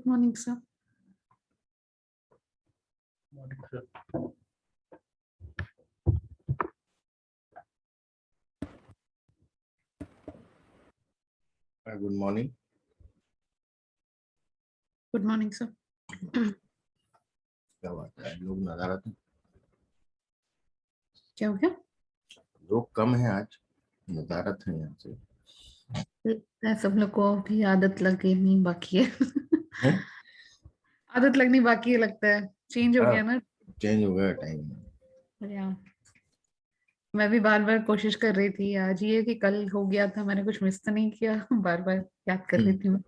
Good morning, sir. Morning, sir. Good morning. Good morning, sir. क्या बात है, लोग नज़ारा थे, क्या हो गया? लोग कम हैं आज, नज़ारा थे यहाँ से। लगता है सब लोग को भी आदत लगनी बाकी है। हैं? आदत लगनी बाकी है, लगता है चेंज हो हाँ, गया ना। चेंज हो गया टाइम। या मैं भी बार बार कोशिश कर रही थी, आज ये कि कल हो गया था, मैंने कुछ मिस तो नहीं किया। बार बार याद कर रही थी मैं।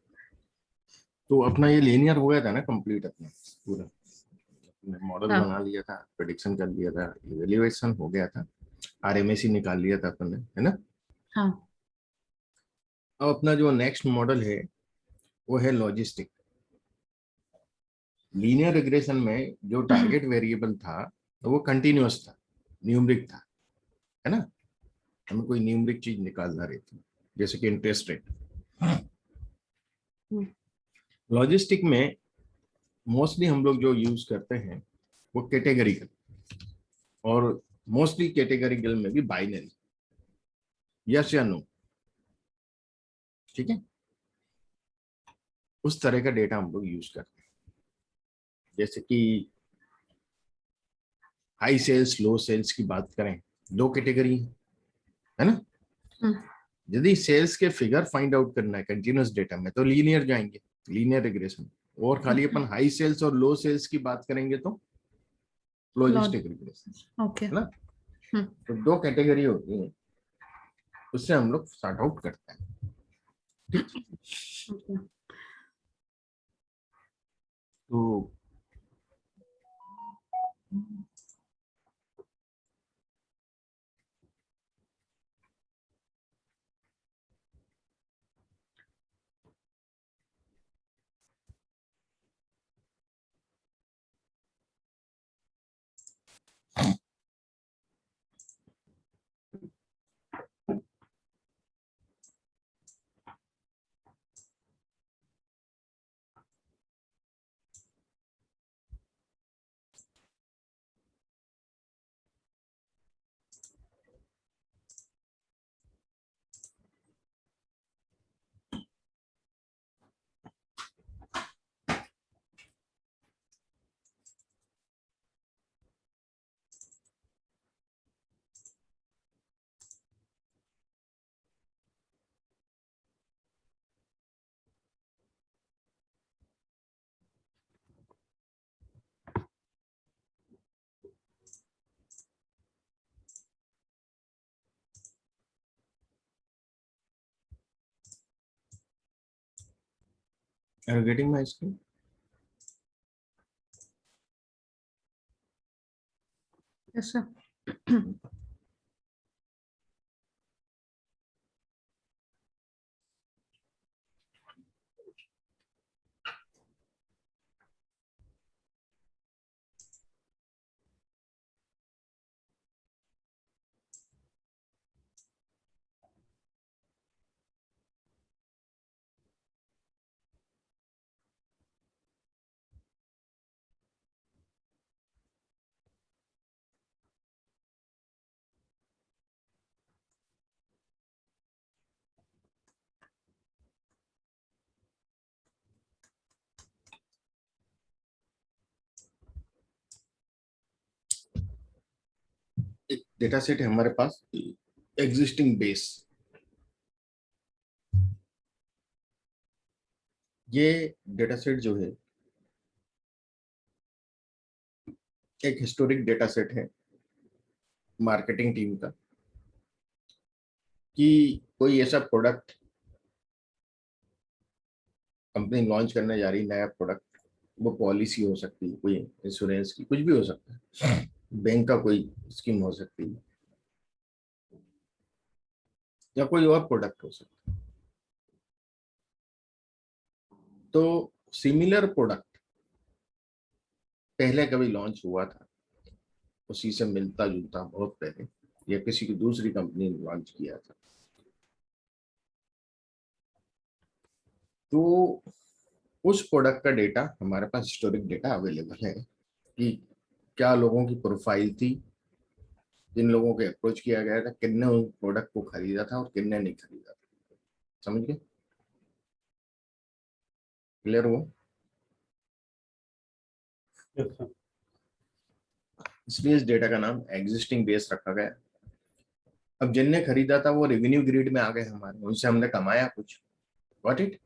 तो अपना ये लीनियर हो गया था ना कंप्लीट, अपना पूरा मॉडल हाँ बना लिया था, प्रेडिक्शन कर लिया था, इवैल्यूएशन हो गया था, आरएमएसी निकाल लिया था अपन ने, है ना। हाँ। अब अपना जो नेक्स्ट मॉडल है वो है लॉजिस्टिक। लीनियर रिग्रेशन में जो टारगेट वेरिएबल था तो वो कंटिन्यूअस था, न्यूमरिक था, है ना। हमें कोई न्यूमरिक चीज निकालना रहती, जैसे कि इंटरेस्ट रेट। लॉजिस्टिक में मोस्टली हम लोग जो यूज करते हैं वो कैटेगरिकल, और मोस्टली कैटेगरिकल में भी बाइनरी, यस या नो, ठीक है। उस तरह का डेटा हम लोग यूज करते हैं, जैसे कि हाई सेल्स लो सेल्स की बात करें, दो कैटेगरी है ना। यदि सेल्स के फिगर फाइंड आउट करना है कंटिन्यूअस डेटा में तो लीनियर जाएंगे, लीनियर रिग्रेशन। और खाली अपन हाई सेल्स और लो सेल्स की बात करेंगे तो लॉजिस्टिक रिग्रेशन, ओके। है ना। तो दो कैटेगरी होती है, उससे हम लोग सॉर्ट आउट करते हैं, ठीक। तो are you getting my screen? Yes, sir. एक डेटा सेट है हमारे पास, एग्जिस्टिंग बेस। ये डेटा सेट जो है एक हिस्टोरिक डेटा सेट है मार्केटिंग टीम का, कि कोई ऐसा प्रोडक्ट कंपनी लॉन्च करने जा रही, नया प्रोडक्ट, वो पॉलिसी हो सकती है, कोई इंश्योरेंस की, कुछ भी हो सकता है, बैंक का कोई स्कीम हो सकती है, या कोई और प्रोडक्ट हो सकता है। तो सिमिलर प्रोडक्ट पहले कभी लॉन्च हुआ था, उसी से मिलता जुलता बहुत पहले, या किसी की दूसरी कंपनी ने लॉन्च किया था, तो उस प्रोडक्ट का डेटा हमारे पास हिस्टोरिक डेटा अवेलेबल है कि क्या लोगों की प्रोफाइल थी, जिन लोगों को अप्रोच किया गया था, किन्ने उस प्रोडक्ट को खरीदा था और किन्ने नहीं खरीदा था। समझ गए? क्लियर हुआ? इसलिए इस डेटा का नाम एग्जिस्टिंग बेस रखा गया। अब जिनने खरीदा था वो रेवेन्यू ग्रिड में आ गए हमारे, उनसे हमने कमाया कुछ। व्हाट इट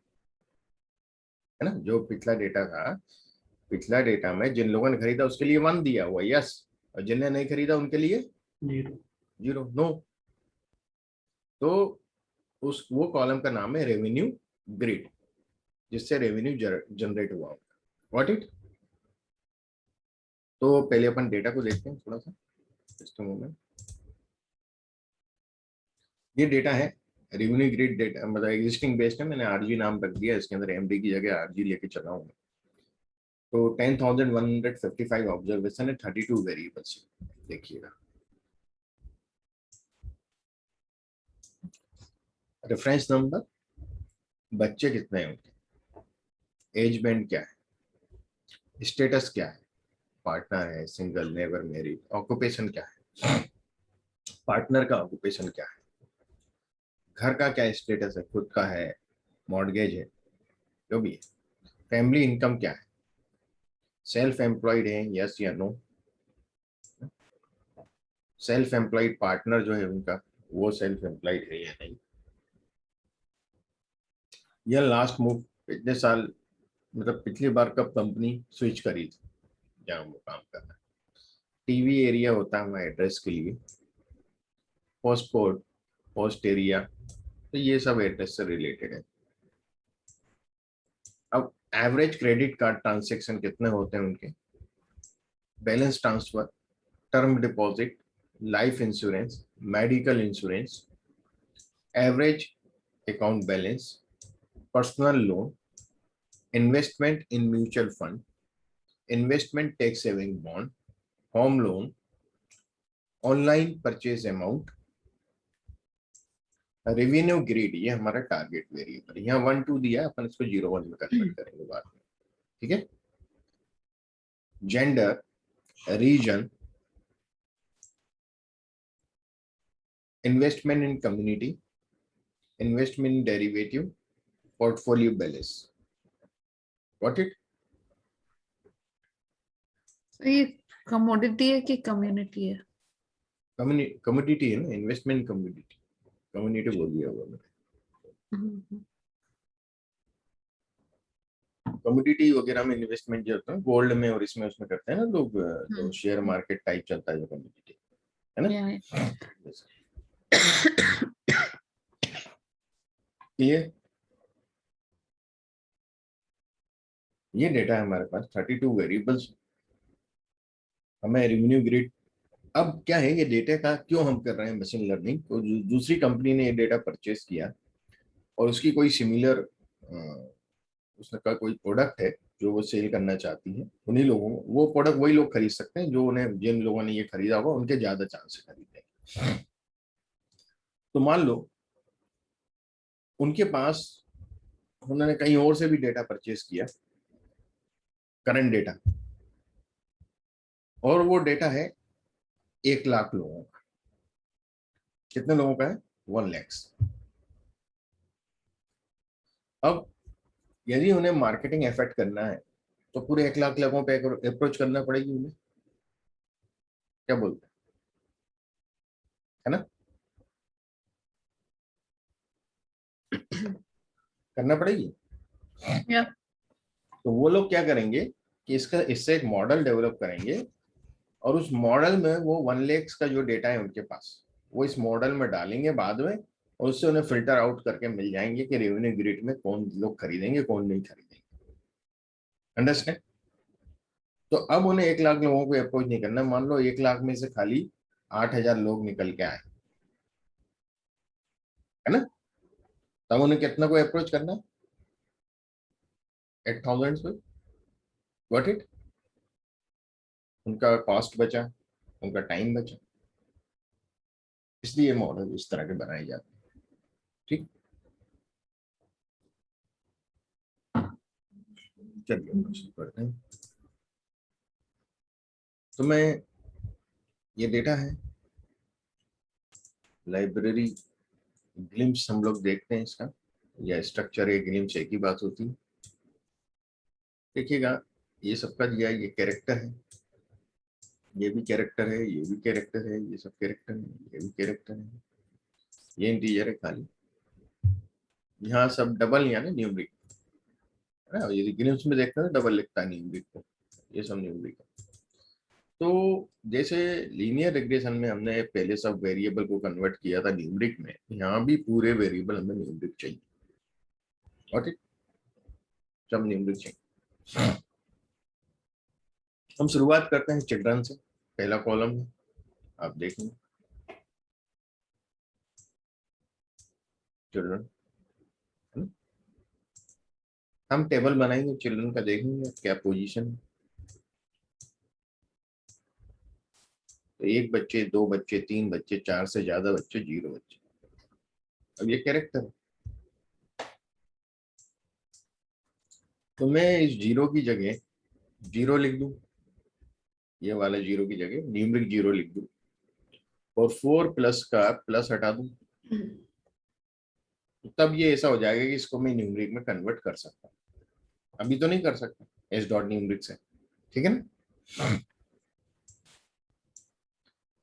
है ना, जो पिछला डेटा था, पिछला डेटा में जिन लोगों ने खरीदा उसके लिए 1 दिया हुआ, यस, और जिनने नहीं खरीदा उनके लिए 0, नो। तो उस वो कॉलम का नाम है रेवेन्यू ग्रिड, जिससे रेवेन्यू जनरेट हुआ होगा। What it. तो पहले अपन डेटा को देखते हैं थोड़ा सा, जस्ट अ मोमेंट। ये डेटा है रेवेन्यू ग्रिड डेटा, मतलब एग्जिस्टिंग बेस्ड है, मैंने आरजी नाम रख दिया, इसके अंदर एमडी की जगह आरजी लेके चला हूँ। तो 10,155 ऑब्जर्वेशन है 32 वेरिएबल्स। देखिएगा रेफरेंस नंबर, बच्चे कितने हैं उनके, एज बैंड क्या है, स्टेटस क्या है, पार्टनर है, सिंगल, नेवर मैरिड, ऑक्यूपेशन क्या है, पार्टनर का ऑक्यूपेशन क्या है, घर का क्या स्टेटस है, खुद का है, मॉर्गेज है, जो भी है, फैमिली इनकम क्या है, सेल्फ एम्प्लॉयड है यस या नो, सेल्फ एम्प्लॉयड पार्टनर जो है उनका, वो सेल्फ एम्प्लॉयड है या नहीं, यह लास्ट मूव इतने साल, मतलब पिछली बार कब कंपनी स्विच करी थी जहाँ वो काम कर रहा है, टीवी एरिया होता है हमारे एड्रेस के लिए, पोस्ट कोड, पोस्ट एरिया, तो ये सब एड्रेस से रिलेटेड है। अब एवरेज क्रेडिट कार्ड ट्रांसेक्शन कितने होते हैं उनके, balance transfer, term deposit, life insurance, medical insurance, average account balance, personal loan, investment in mutual fund, investment tax saving bond, home loan, online purchase amount, revenue grid, ये हमारा target variable, यहाँ 1 2 दिया है, अपन इसको 0 1 में कन्वर्ट करेंगे बाद में। ठीक है, gender, region, investment in community, investment in derivative, portfolio balance. What it. तो ये कमोडिटी है कि कम्युनिटी है? कम्युनिटी है ना, इन्वेस्टमेंट कम्युनिटी, कम्युनिटी बोल दिया होगा मैंने। हम्म, कम्युनिटी वगैरह में इन्वेस्टमेंट जो होता है गोल्ड में और इसमें उसमें करते हैं ना लोग, जो शेयर हम्म, मार्केट टाइप चलता है जो कम्युनिटी, है ना। या क्लियर। ये डेटा है हमारे पास 32 वेरिएबल्स, हमें रेवेन्यू ग्रिड। अब क्या है, ये डेटा का क्यों हम कर रहे हैं मशीन लर्निंग, तो दूसरी कंपनी ने ये डेटा परचेस किया और उसकी कोई सिमिलर, उसका कोई प्रोडक्ट है जो वो सेल करना चाहती है, उन्हीं लोगों, वो प्रोडक्ट वही लोग खरीद सकते हैं जो उन्हें, जिन लोगों ने ये खरीदा होगा उनके ज्यादा चांस है खरीदने। तो मान लो उनके पास, उन्होंने कहीं और से भी डेटा परचेस किया, करंट डेटा, और वो डेटा है 1 लाख लोगों का। कितने लोगों का है? 1 lakhs। अब यदि उन्हें मार्केटिंग एफर्ट करना है तो पूरे 1 लाख लोगों पे अप्रोच करना पड़ेगी उन्हें, क्या बोलते हैं, है ना, करना पड़ेगी। या तो वो लोग क्या करेंगे कि इसका, इससे एक मॉडल डेवलप करेंगे, और उस मॉडल में वो 1 lakhs का जो डेटा है उनके पास, वो इस मॉडल में डालेंगे बाद में, और उससे उन्हें फिल्टर आउट करके मिल जाएंगे कि रेवेन्यू ग्रिड में कौन लोग खरीदेंगे कौन नहीं खरीदेंगे। अंडरस्टैंड। तो अब उन्हें 1 लाख लोगों को अप्रोच नहीं करना, मान लो 1 लाख में से खाली 8,000 लोग निकल के आए, है ना, तब उन्हें कितना को अप्रोच करना है? 8,000 पे। Got it. उनका कॉस्ट बचा, उनका टाइम बचा, इसलिए मॉडल इस तरह के बनाए जाते हैं। ठीक। चलिए शुरू करते हैं। तो मैं ये डेटा है लाइब्रेरी ग्लिम्स, हम लोग देखते हैं इसका, या स्ट्रक्चर या ग्लिम्स एक ही बात होती है। देखिएगा ये सबका दिया, ये कैरेक्टर है, ये भी कैरेक्टर है, ये भी कैरेक्टर है, ये सब कैरेक्टर है, ये भी कैरेक्टर है, ये इंटीजर है खाली। यहाँ सब डबल यानी न्यूमरिक है ना। यदि ग्लिम्स में देखते हैं तो डबल लिखता है न्यूमरिक को, ये सब न्यूमरिक है। तो जैसे लीनियर रिग्रेशन में हमने पहले सब वेरिएबल को कन्वर्ट किया था न्यूमरिक में, यहाँ भी पूरे वेरिएबल हमें न्यूमरिक चाहिए। और सब न्यूमरिक चाहिए। हम शुरुआत करते हैं चिल्ड्रन से, पहला कॉलम है, आप देखेंगे चिल्ड्रन। हम टेबल बनाएंगे चिल्ड्रन का, देखेंगे क्या पोजीशन है। तो एक बच्चे, दो बच्चे, तीन बच्चे, चार से ज्यादा बच्चे, जीरो बच्चे। अब ये कैरेक्टर है, तो मैं इस जीरो की जगह जीरो लिख दूं, ये वाला जीरो की जगह न्यूमरिक जीरो लिख दूं, और 4 प्लस का प्लस हटा दूं, तो तब ये ऐसा हो जाएगा कि इसको मैं न्यूमरिक में कन्वर्ट कर सकता हूं। अभी तो नहीं कर सकता एस डॉट न्यूमरिक से, ठीक है ना।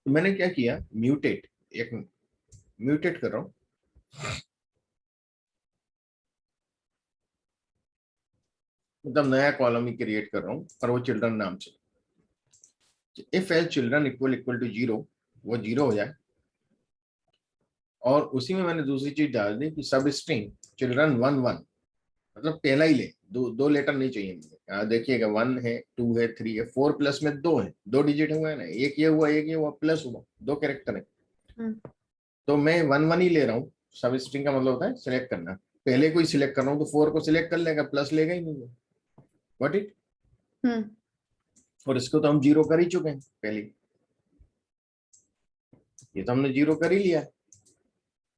तो मैंने क्या किया, म्यूटेट, एक म्यूटेट कर रहा हूं, मतलब नया कॉलम ही क्रिएट कर रहा हूं, और वो चिल्ड्रन नाम से। If L children equal equal to zero, वो जीरो हो जाए। और उसी में मैंने दूसरी चीज डाल दी कि सब स्ट्रिंग चिल्ड्रन 1 1, मतलब पहला ही ले, दो लेटर नहीं चाहिए मुझे। यहाँ देखिएगा 1 है, 2 है, 3 है, 4 प्लस में 2 है, 2 डिजिट हुआ है ना, एक ये हुआ, एक ये हुआ, प्लस हुआ, 2 कैरेक्टर है। तो मैं 1 1 ही ले रहा हूँ। सब स्ट्रिंग का मतलब होता है सिलेक्ट करना, पहले कोई सिलेक्ट कर रहा हूँ तो 4 को सिलेक्ट कर लेगा, प्लस लेगा ही नहीं। What it. और इसको तो हम जीरो कर ही चुके हैं पहले, ये तो हमने जीरो कर ही लिया है।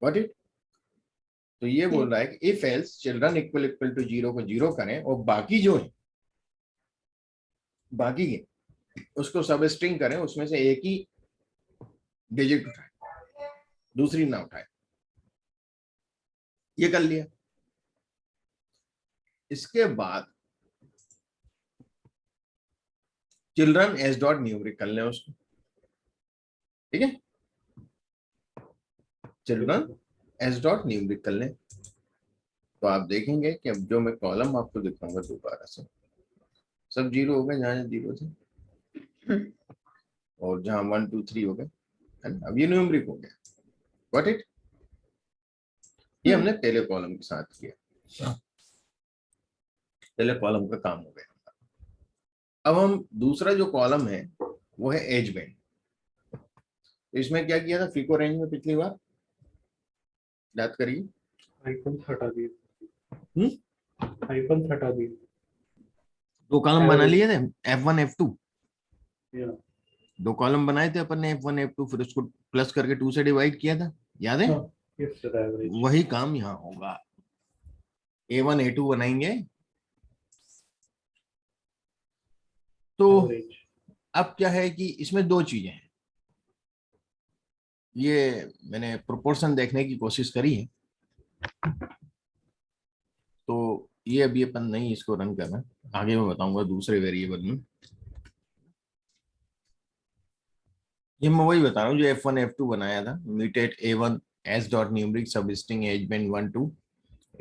What it. तो ये बोल रहा है कि if else children equal equal to zero को जीरो करें, और बाकी जो है, बाकी के उसको सब स्ट्रिंग करें, उसमें से एक ही डिजिट उठाए, दूसरी ना उठाए। ये कर लिया। इसके बाद चिल्ड्रन एस डॉट न्यूमरिक कर लें उसको, ठीक है। चिल्ड्रन एस डॉट न्यूमरिक कर लें, तो आप देखेंगे कि अब जो मैं कॉलम आपको दिखाऊंगा दोबारा से, सब जीरो हो गए जहां जीरो थे, और जहां 1 2 3 हो गए, है ना। अब ये न्यूमरिक हो गया। What it. ये हमने पहले कॉलम के साथ किया, पहले कॉलम का काम हो गया। अब हम दूसरा जो कॉलम है वो है एज बैंड। तो इसमें क्या किया था फीको रेंज में पिछली बार, याद करिए। आइकन हटा दिए, आइकन हटा दिए। दो कॉलम बना लिए थे, F1 F2, या दो कॉलम बनाए थे अपन ने F1 F2, फिर उसको प्लस करके 2 से डिवाइड किया था, याद है। Yes sir, average. वही काम यहाँ होगा, A1 A2 बनाएंगे। तो एवरेज। अब क्या है कि इसमें दो चीजें हैं, ये मैंने प्रोपोर्शन देखने की कोशिश करी है, तो ये अभी अपन नहीं इसको रन करना, आगे मैं बताऊंगा दूसरे वेरिएबल में। ये मैं वही बता रहा हूँ जो F1 F2 बनाया था, mutate A1 as dot numeric substring age band 1 2,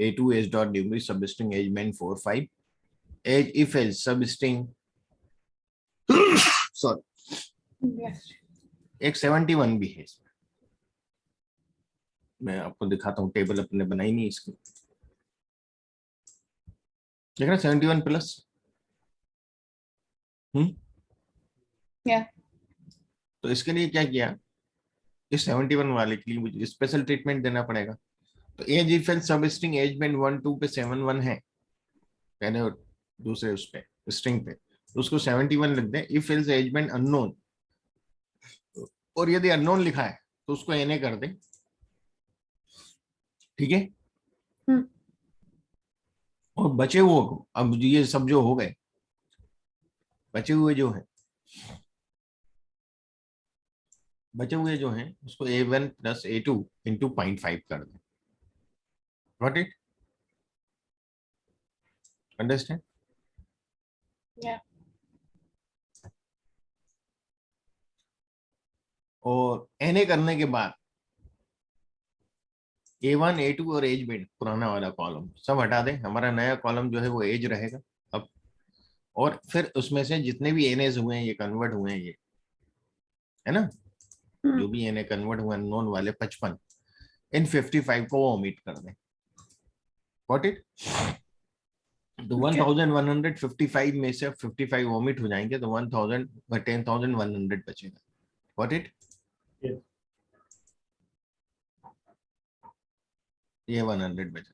A2 as dot numeric substring age band 4 5, age if else substring sorry एक 71 भी है इसमें, मैं आपको दिखाता हूँ, टेबल अपने बनाई नहीं इसकी, देख रहे 71 प्लस। तो इसके लिए क्या किया, इस 71 वाले के लिए मुझे स्पेशल ट्रीटमेंट देना पड़ेगा। तो age if else substring age band 1 2 पे 71 है, यानी दूसरे उस पे स्ट्रिंग पे, तो उसको 71 लिख दें। If else as band unknown, और यदि अननोन लिखा है तो उसको एनए कर दें, ठीक है। और बचे हुए को, अब ये सब जो हो गए, बचे हुए जो हैं, बचे हुए जो हैं उसको A1 + A2 × 0.5 कर दें। Got it? अंडरस्टैंड? Yeah. और NA करने के बाद A1 A2 और एज बेड, पुराना वाला कॉलम सब हटा दें, हमारा नया कॉलम जो है वो एज रहेगा अब। और फिर उसमें से जितने भी NAs हुए हैं, ये कन्वर्ट हुए हैं, ये है ना, जो भी NA कन्वर्ट हुए अननोन वाले 55, इन 55 को वो ओमिट कर दें। Got it? तो 1155 में से 55 ओमिट हो जाएंगे, तो 10,100 बचेगा। Got it? Yes. ये 100 बचा।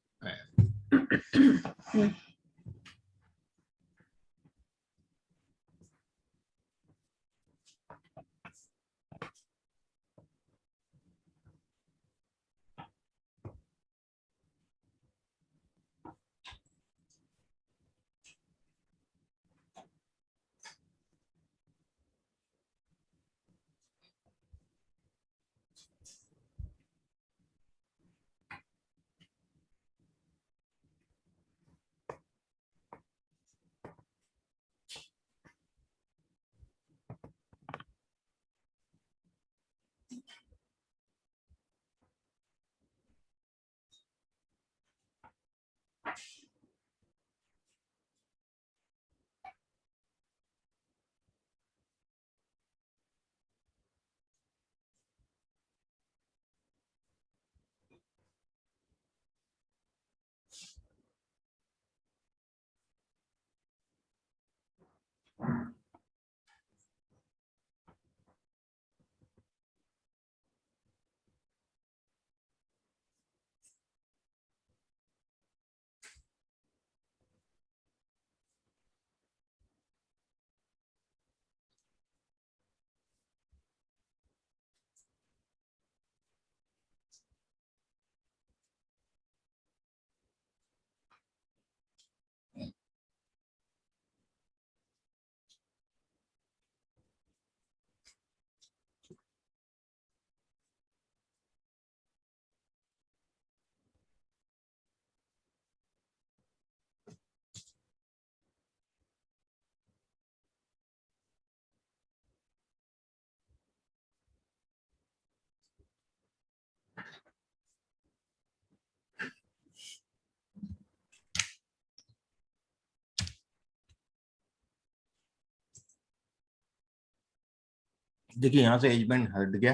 देखिए यहाँ से एज बैंड हट गया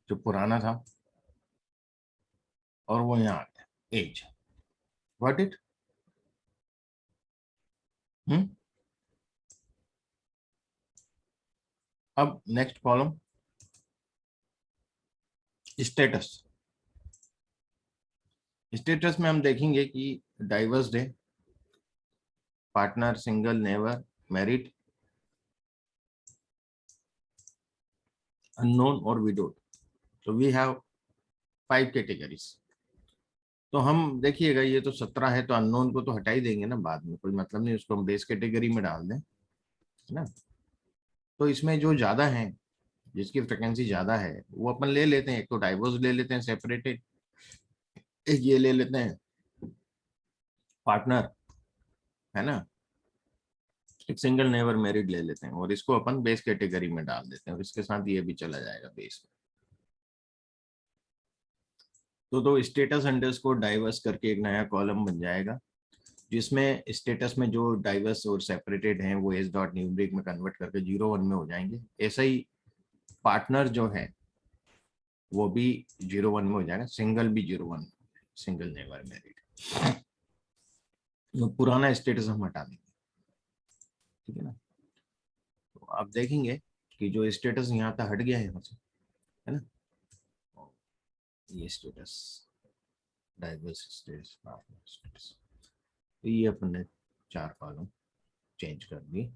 जो पुराना था, और वो यहाँ आ गया एज। Got it? अब नेक्स्ट कॉलम स्टेटस। स्टेटस में हम देखेंगे कि डाइवर्स है, partner, single, never, married, unknown और विडोड। तो वी हैव 5 कैटेगरीज। तो हम देखिएगा ये तो 17 है, तो अननोन को तो हटा ही देंगे ना बाद में, कोई मतलब नहीं, उसको हम बेस कैटेगरी में डाल दें, है ना। तो इसमें जो ज्यादा है, जिसकी फ्रिक्वेंसी ज्यादा है, वो अपन ले लेते हैं। एक तो डाइवर्स ले लेते हैं सेपरेटेड, एक ये ले लेते हैं पार्टनर, है ना, एक सिंगल नेवर मैरिड ले लेते हैं, और इसको अपन बेस कैटेगरी में डाल देते हैं, और इसके साथ ये भी चला जाएगा बेस में। तो स्टेटस अंडरस्कोर डाइवर्स करके एक नया कॉलम बन जाएगा, जिसमें स्टेटस में जो डाइवर्स और सेपरेटेड हैं वो एस डॉट न्यूमरिक में कन्वर्ट करके 0 1 में हो जाएंगे। ऐसा ही पार्टनर जो है वो भी 0 1 में हो जाएगा, सिंगल भी 0 1, सिंगल नेवर मैरिड। तो पुराना स्टेटस हम हटा देंगे, ठीक है ना। तो आप देखेंगे कि जो स्टेटस यहाँ था हट गया है यहाँ से, है ना। ये status, diverse status, partner status, तो ये अपन ने 4 कॉलम चेंज कर दिए,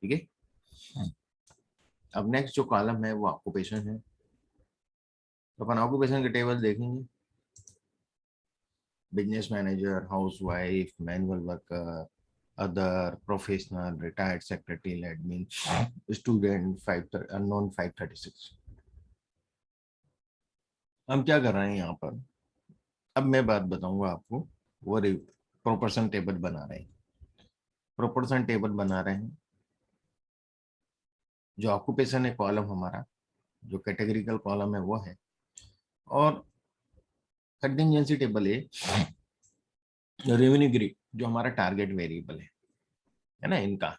ठीक है। अब नेक्स्ट जो कॉलम है वो ऑक्यूपेशन है। तो अपन ऑक्यूपेशन के टेबल देखेंगे। Business manager, housewife, manual worker, other, professional, retired secretary, admin, student, 5 unknown 536। हम क्या कर रहे हैं यहाँ पर? अब मैं बात बताऊंगा आपको। वो प्रोपोर्शन टेबल बना रहे हैं, प्रोपोर्शन टेबल बना रहे हैं। जो ऑक्यूपेशन है कॉलम हमारा, जो कैटेगरिकल कॉलम है वो है, और कंटिजेंसी टेबल है रेवेन्यू ग्रिड, जो हमारा टारगेट वेरिएबल है ना, इनका।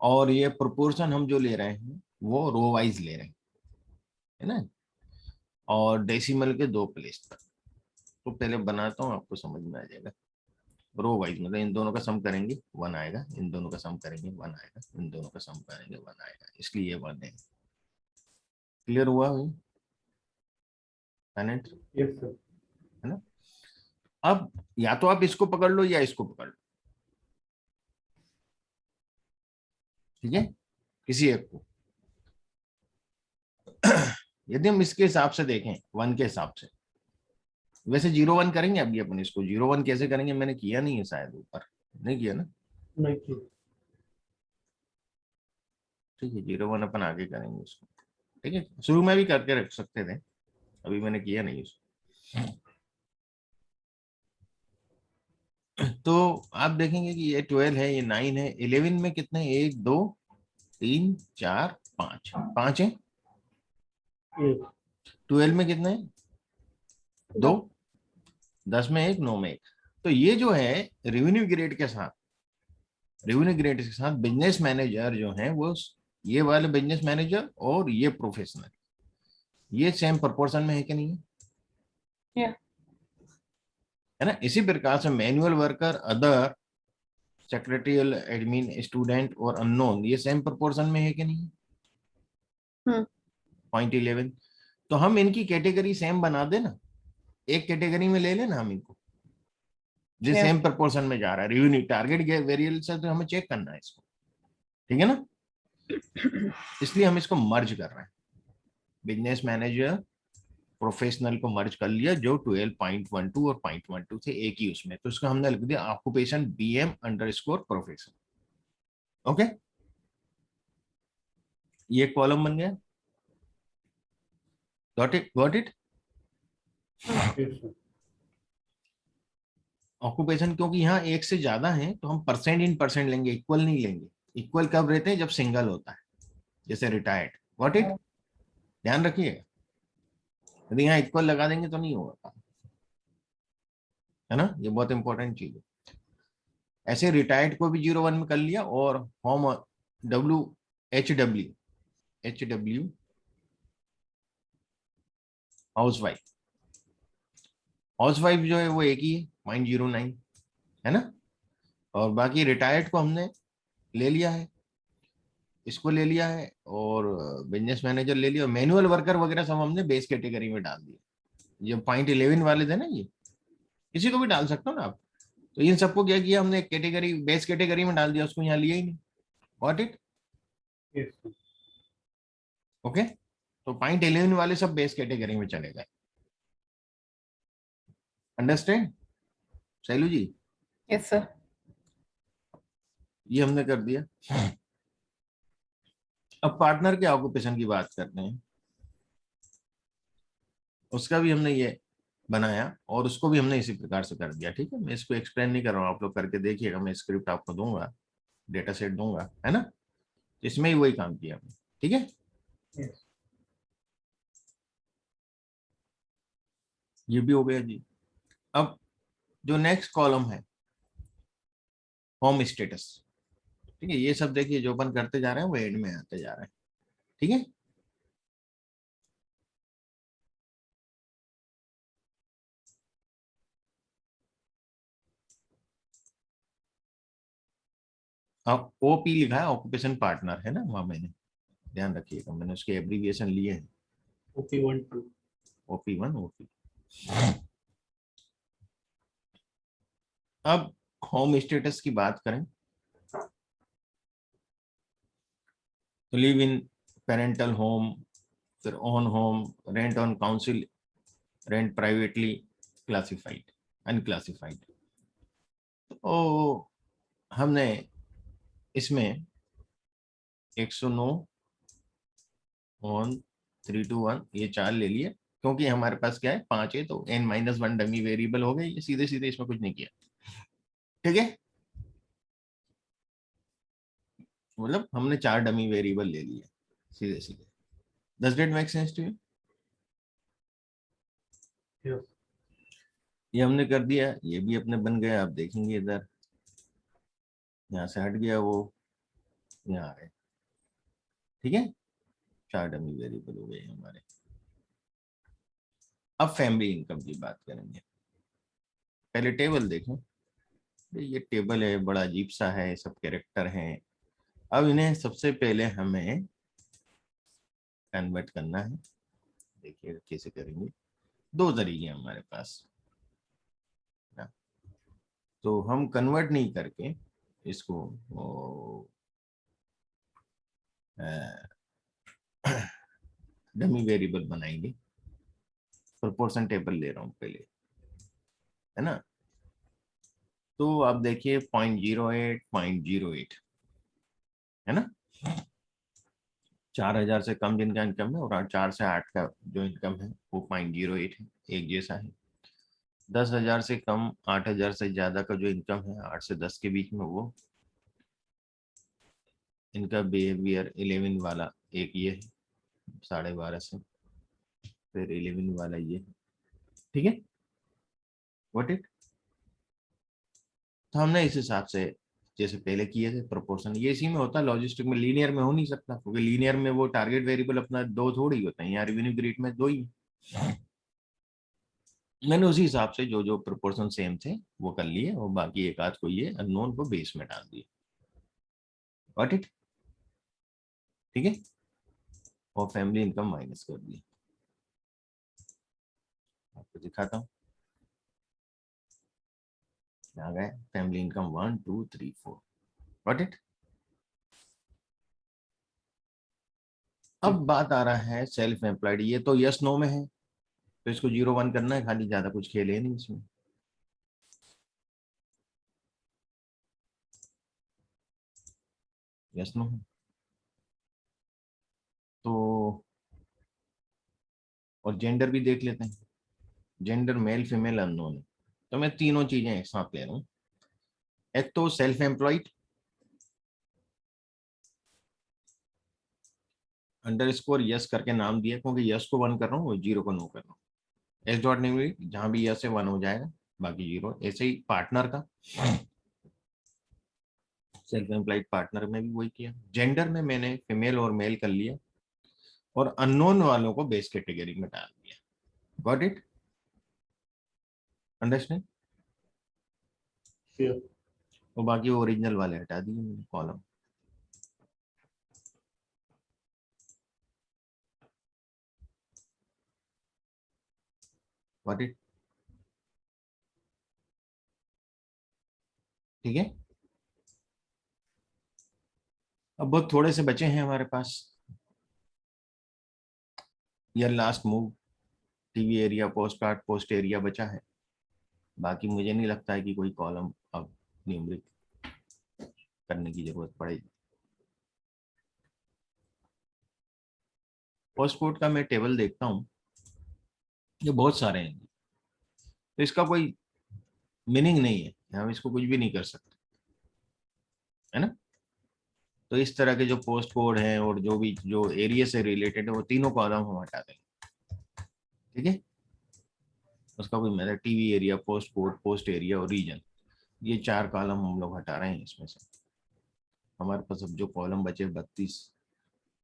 और ये प्रोपोर्शन हम जो ले रहे हैं वो रो वाइज ले रहे हैं, है ना, और डेसिमल के 2 प्लेस पर। तो पहले बनाता हूँ, आपको समझ में आ जाएगा। रो वाइज मतलब इन दोनों का सम करेंगे 1 आएगा, इन दोनों का सम करेंगे 1 आएगा, इन दोनों का सम करेंगे 1 आएगा, इसलिए ये 1 है। क्लियर हुआ भाई? Yes sir. है ना? अब या तो आप इसको पकड़ लो या इसको पकड़ लो, ठीक है, किसी एक को। यदि हम इसके हिसाब से देखें 1 के हिसाब से, वैसे 0 1 करेंगे अभी अपन इसको। 0 1 कैसे करेंगे, मैंने किया नहीं है शायद, ऊपर नहीं किया ना? नहीं किया। ठीक है, 0 1 अपन आगे करेंगे इसको। ठीक है, शुरू में भी करके रख सकते थे, अभी मैंने किया नहीं इसको। तो आप देखेंगे कि ये 12 है, ये 9 है। 11 में कितने? 1 2 3 4 5 5 है। 12 में कितने? 2। 10 में 1, 9 में 1। तो ये जो है रेवेन्यू ग्रेड के साथ, रेवेन्यू ग्रेड के साथ बिजनेस मैनेजर जो है वो, ये वाले बिजनेस मैनेजर और ये प्रोफेशनल, ये सेम प्रोपोर्शन में है कि नहीं Yeah. है ना? इसी प्रकार से manual worker, other, secretarial, admin, student और अननोन, ये सेम प्रोपोर्शन में है कि नहीं? 0.11। तो हम इनकी कैटेगरी सेम बना देना, एक कैटेगरी में ले लेना हम इनको, जो Yeah. सेम प्रोपोर्शन में जा रहा है। रेवेन्यू टारगेट वेरिएबल से तो हमें चेक करना है इसको, ठीक है ना? इसलिए हम इसको मर्ज कर रहे हैं। बिजनेस मैनेजर, प्रोफेशनल को मर्ज कर लिया, जो 12.12 और 0.12 थे एक ही उसमें, तो उसका हमने लिख दिया occupation BM underscore profession. Okay, ये कॉलम बन गया। Got it? Got it? Occupation, क्योंकि यहाँ एक से ज्यादा है तो हम परसेंट इन परसेंट लेंगे, इक्वल नहीं लेंगे। इक्वल कब रहते हैं? जब सिंगल होता है, जैसे रिटायर्ड। Got it? ध्यान रखिएगा, यदि यहाँ इक्वल लगा देंगे तो नहीं होगा, है ना? ये बहुत इंपॉर्टेंट चीज है। ऐसे रिटायर्ड को भी 0 1 में कर लिया, और होम HW हाउसवाइफ, हाउसवाइफ जो है वो एक ही है, 0.09, है ना? और बाकी रिटायर्ड को हमने ले लिया है, इसको ले लिया है, और बिजनेस मैनेजर ले लिया, मैनुअल वर्कर वगैरह सब हमने बेस कैटेगरी में डाल दिया। ये 0.11 वाले थे ना, ये किसी को भी डाल सकते हो ना आप। तो इन सबको क्या किया हमने, कैटेगरी, बेस कैटेगरी में डाल दिया, उसको यहाँ लिया ही नहीं। Got it? ओके, तो 0.11 वाले सब बेस कैटेगरी में चले गए। अंडरस्टैंड शैलू जी? Yes, sir. ये हमने कर दिया। अब पार्टनर के ऑक्यूपेशन की बात करते हैं, उसका भी हमने ये बनाया, और उसको भी हमने इसी प्रकार से कर दिया। ठीक है, मैं इसको एक्सप्लेन नहीं कर रहा हूँ, आप लोग करके देखिएगा, मैं स्क्रिप्ट आपको दूंगा, डेटा सेट दूंगा, है ना? इसमें ही वही काम किया हमने। ठीक है, ये भी हो गया जी। अब जो नेक्स्ट कॉलम है, होम स्टेटस। ठीक है, ये सब देखिए जो अपन करते जा रहे हैं वो एंड में आते जा रहे हैं। ठीक है, अब OP लिखा है, ऑक्यूपेशन पार्टनर, है ना? वहां मैंने, ध्यान रखिएगा, मैंने उसके एब्रीविएशन लिए हैं, OP1 2 OP1 OP। अब होम स्टेटस की बात करें तो लिव इन पेरेंटल होम, फिर own home, rent on council, rent privately classified, unclassified. तो हमने इसमें 109 ऑन 321 ये 4 ले लिए, क्योंकि हमारे पास क्या है 5 है, तो n-1 डमी वेरिएबल हो गए, ये सीधे सीधे, इसमें कुछ नहीं किया। ठीक है, मतलब हमने 4 डमी वेरिएबल ले लिए सीधे सीधे। Does that make sense to you? Yes. ये हमने कर दिया, ये भी अपने बन गया। आप देखेंगे इधर यहाँ से हट गया, वो यहाँ है। ठीक है, 4 डमी वेरिएबल हो गए हमारे। अब फैमिली इनकम की बात करेंगे। पहले टेबल देखें। ये टेबल है, बड़ा अजीब सा है, सब कैरेक्टर हैं। अब इन्हें सबसे पहले हमें कन्वर्ट करना है। देखिए कैसे करेंगे, 2 तरीके हैं हमारे पास ना। तो हम कन्वर्ट नहीं करके इसको डमी वेरिएबल बनाएंगे। प्रोपोर्शन टेबल ले रहा हूं पहले, है ना। तो आप देखिए 0.08 0.08 है ना। 4,000 से कम जिनका इनकम है और 4 से 8 का जो इनकम है वो 0.08 है, एक जैसा है। 10,000 से कम, 8,000 से ज्यादा का जो इनकम है 8 से 10 के बीच में, वो इनका बिहेवियर 11 वाला एक ये है, 12.5 से, फिर 11 वाला ये। ठीक है, व्हाट इट। तो हमने इस हिसाब से जैसे पहले किए थे प्रोपोर्शन, ये इसी में होता है, लॉजिस्टिक में। लीनियर में हो नहीं सकता, क्योंकि लीनियर में वो टारगेट वेरिएबल अपना 2 थोड़ी होते हैं, यहाँ रेवेन्यू ग्रिड में 2 ही। मैंने उसी हिसाब से जो जो प्रोपोर्शन सेम थे वो कर लिए, और बाकी एक आध को ये अननोन को बेस में डाल दिए। Got it. ठीक है, और फैमिली इनकम माइनस कर दी। आपको दिखाता हूँ, आ गए फैमिली इनकम 1 2 3 4। Got it. अब बात आ रहा है सेल्फ एम्प्लॉयड। ये तो यस नो में है, तो इसको 0 1 करना है खाली, ज्यादा कुछ खेल है नहीं इसमें। यस नो है तो, और जेंडर भी देख लेते हैं। जेंडर मेल फीमेल अननोन है, तो मैं तीनों चीजें एक साथ ले रहा हूँ। एक तो सेल्फ एम्प्लॉयड अंडरस्कोर यस करके नाम दिया, क्योंकि यस को 1 कर रहा हूँ और 0 को नो कर रहा हूँ। एस डॉट नहीं, जहां भी यस है 1 हो जाएगा, बाकी 0। ऐसे ही पार्टनर का, सेल्फ एम्प्लॉयड पार्टनर में भी वही किया। जेंडर में मैंने फीमेल और मेल कर लिया, और अननोन वालों को बेस कैटेगरी में डाल दिया। Got it, understand. Yes. और बाकी ओरिजिनल वाले हटा दिए मैंने कॉलम। Got it. ठीक है, अब बहुत थोड़े से बचे हैं हमारे पास। ये last move, TV area, post card, post area बचा है। बाकी मुझे नहीं लगता है कि कोई कॉलम अब न्यूमरिक करने की जरूरत पड़ेगी। पोस्ट कोड का मैं टेबल देखता हूँ, ये बहुत सारे हैं, तो इसका कोई मीनिंग नहीं है, हम इसको कुछ भी नहीं कर सकते, है ना। तो इस तरह के जो पोस्ट कोड हैं और जो भी जो एरिया से रिलेटेड है, वो तीनों कॉलम हम हटा देंगे। ठीक है, उसका कोई मतलब TV area, post code, post area और रीजन, ये 4 कॉलम हम लोग हटा रहे हैं इसमें से। हमारे पास अब जो कॉलम बचे 32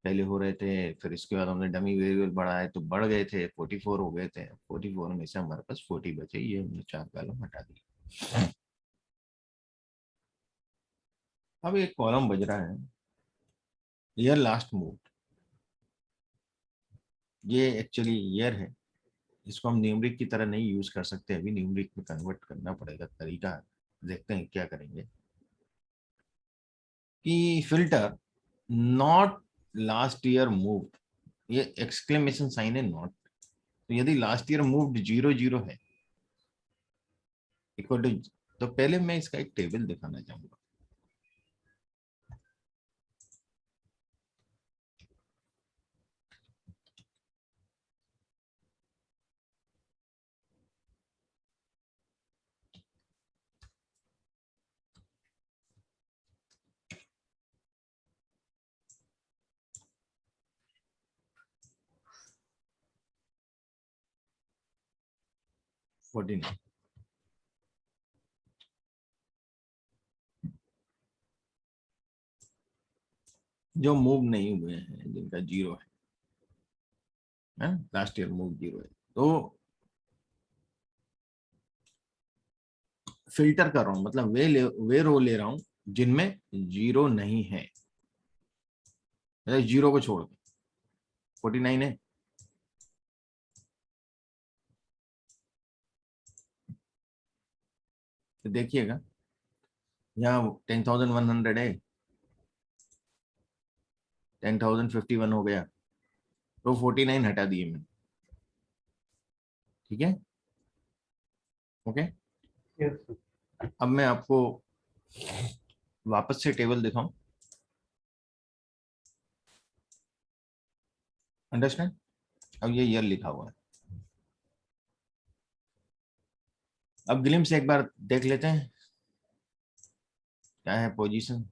पहले हो रहे थे, फिर इसके बाद हमने डमी वेरिएबल बढ़ाए तो बढ़ गए थे, 44 हो गए थे। 44 में से हमारे पास 40 बचे, ये हमने 4 कॉलम हटा दिए। अब एक कॉलम बज रहा है ईयर लास्ट मूव। ये एक्चुअली ईयर है, इसको हम न्यूमरिक की तरह नहीं यूज कर सकते, अभी न्यूमरिक में कन्वर्ट करना पड़ेगा। तरीका देखते हैं क्या करेंगे, कि filter not last year move, ये एक्सक्लेमेशन साइन है नॉट। तो यदि लास्ट ईयर मूव्ड 0 0 है, इक्वल टू, तो पहले मैं इसका एक टेबल दिखाना चाहूंगा। फोर्टीन, जो मूव नहीं हुए हैं, जिनका जीरो है, लास्ट ईयर मूव जीरो है, तो फिल्टर कर रहा हूं, मतलब वे रो ले रहा हूं जिनमें जीरो नहीं है, जीरो को छोड़ के 49 है। तो देखिएगा यहाँ 10,100 है, 10,051 हो गया, तो 49 हटा दिए मैंने। ठीक है, ओके। Yes, sir. अब मैं आपको वापस से टेबल दिखाऊं, अंडरस्टैंड। अब ये ईयर लिखा हुआ है। अब ग्लिम्स एक बार देख लेते हैं क्या है पोजीशन।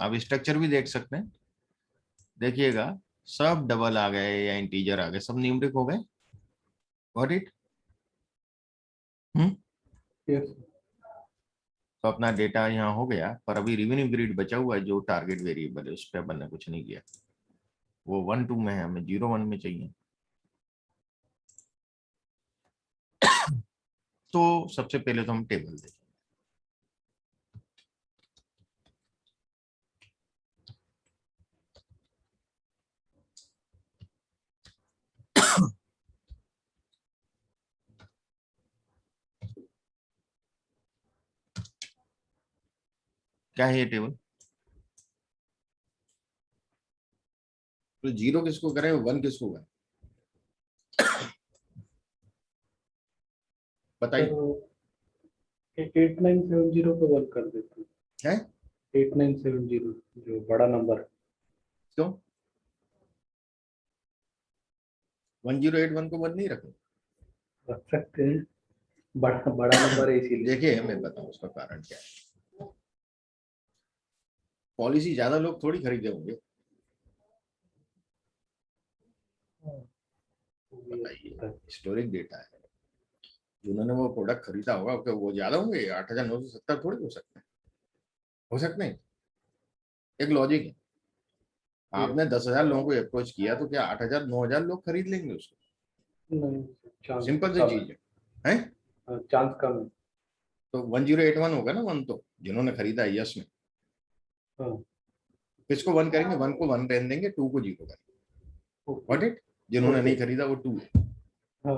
आप स्ट्रक्चर भी देख सकते हैं, देखिएगा सब डबल आ गए या इंटीजर आ गए, सब न्यूमरिक हो गए। Got it? Yes, sir. तो अपना डेटा यहाँ हो गया, पर अभी रेवेन्यू ग्रिड बचा हुआ है जो टारगेट वेरिएबल है, उस पर अपन ने कुछ नहीं किया। वो 1 2 में है, हमें 0 1 में चाहिए। तो सबसे पहले तो हम टेबल देखें। क्या है ये टेबल? तो 0 किसको करें, 1 किसको करें, बताइए। सर 8970 पे वर्क कर देते है हैं। 8970 जो बड़ा नंबर है। क्यों 1081 को 1 नहीं रखें? रख सकते हैं, बड़ा नंबर है इसीलिए। देखिए मैं बताऊं उसका कारण क्या है। पॉलिसी ज्यादा लोग थोड़ी खरीदे होंगे, बताइए। हिस्टोरिक डेटा है, जिन्होंने वो प्रोडक्ट खरीदा होगा वो ज्यादा होंगे, 8,970 थोड़ी हो सकते हैं, हो सकते हैं। एक लॉजिक है, आपने 10,000 लोगों को अप्रोच किया तो क्या 8,000 9,000 लोग खरीद लेंगे उसको? नहीं, चांस सिंपल सी कम चीज है। है, चांस कम है। तो 1081 होगा ना, 1 तो जिन्होंने खरीदा है यस में, हाँ, किसको 1 करेंगे, 1 को 1 रहने देंगे, 2 को 0 करेंगे। ओके। व्हाट इट, जिन्होंने ओके। नहीं खरीदा वो 2 है। हाँ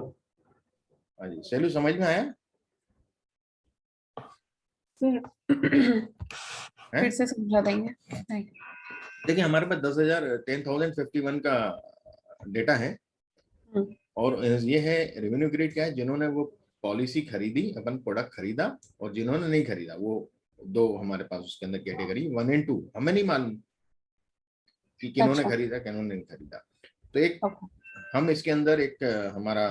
हाँ जी, सैलू समझ में आया? सर है? फिर से समझा देंगे? नहीं। देखिए हमारे पास 10,51 का डेटा है, और ये है रेवेन्यू ग्रेड क्या है, जिन्होंने वो पॉलिसी खरीदी, अपन प्रोडक्ट खरीदा, और जिन्होंने नहीं खरीदा वो दो हमारे पास उसके अंदर कैटेगरी 1 और 2, हमें नहीं मालूम कि किन्होंने अच्छा, खरीदा किन्होंने नहीं खरीदा। तो एक ओके। हम इसके अंदर एक हमारा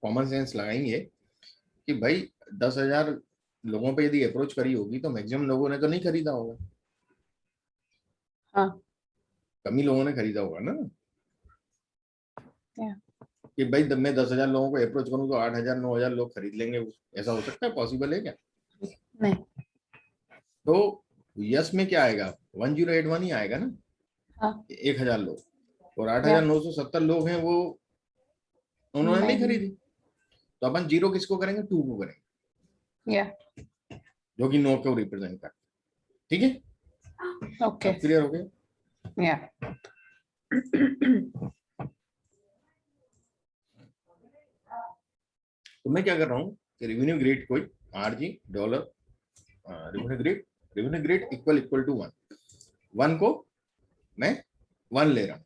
कॉमन सेंस लगाएंगे कि भाई 10,000 लोगों पे यदि अप्रोच करी होगी तो मैक्सिमम लोगों ने तो नहीं खरीदा होगा, हाँ, कम ही लोगों ने खरीदा होगा ना। क्या? कि भाई मैं 10,000 लोगों को अप्रोच करूं तो 8,000 9,000 लोग खरीद लेंगे, ऐसा हो सकता है? पॉसिबल है क्या? नहीं। तो यस में क्या आएगा, 1081 ही आएगा ना। हाँ, 1,000 लोग, और या 8,970 लोग हैं वो उन्होंने नहीं नहीं, खरीदी, तो अपन 0 किसको करेंगे, 2 को करेंगे, या जो कि 9 को रिप्रेजेंट करता है। ठीक है, ओके, अब क्लियर हो गया? या तो मैं क्या कर रहा हूँ कि रेवेन्यू ग्रेड कोई RG dollar revenue grade equal to 1 को मैं 1 ले रहा हूँ,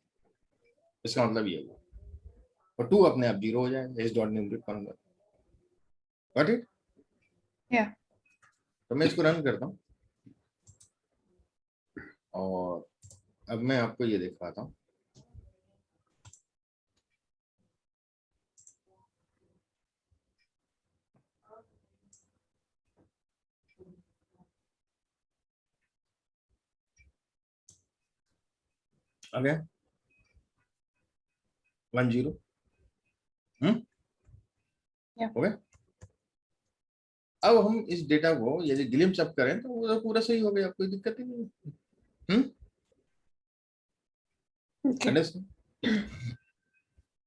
इसका मतलब ये हुआ, और 2 अपने आप 0 हो जाएगा, इस डॉट न्यूमरिक करूंगा। Got it? या तो मैं इसको रन करता हूँ और अब मैं आपको ये दिखाता हूँ। आ गया 10 हो गया। अब हम इस डेटा को यदि ग्लिम्स अप करें तो वो तो पूरा सही हो गया, कोई दिक्कत ही नहीं। अंडरस्टैंड?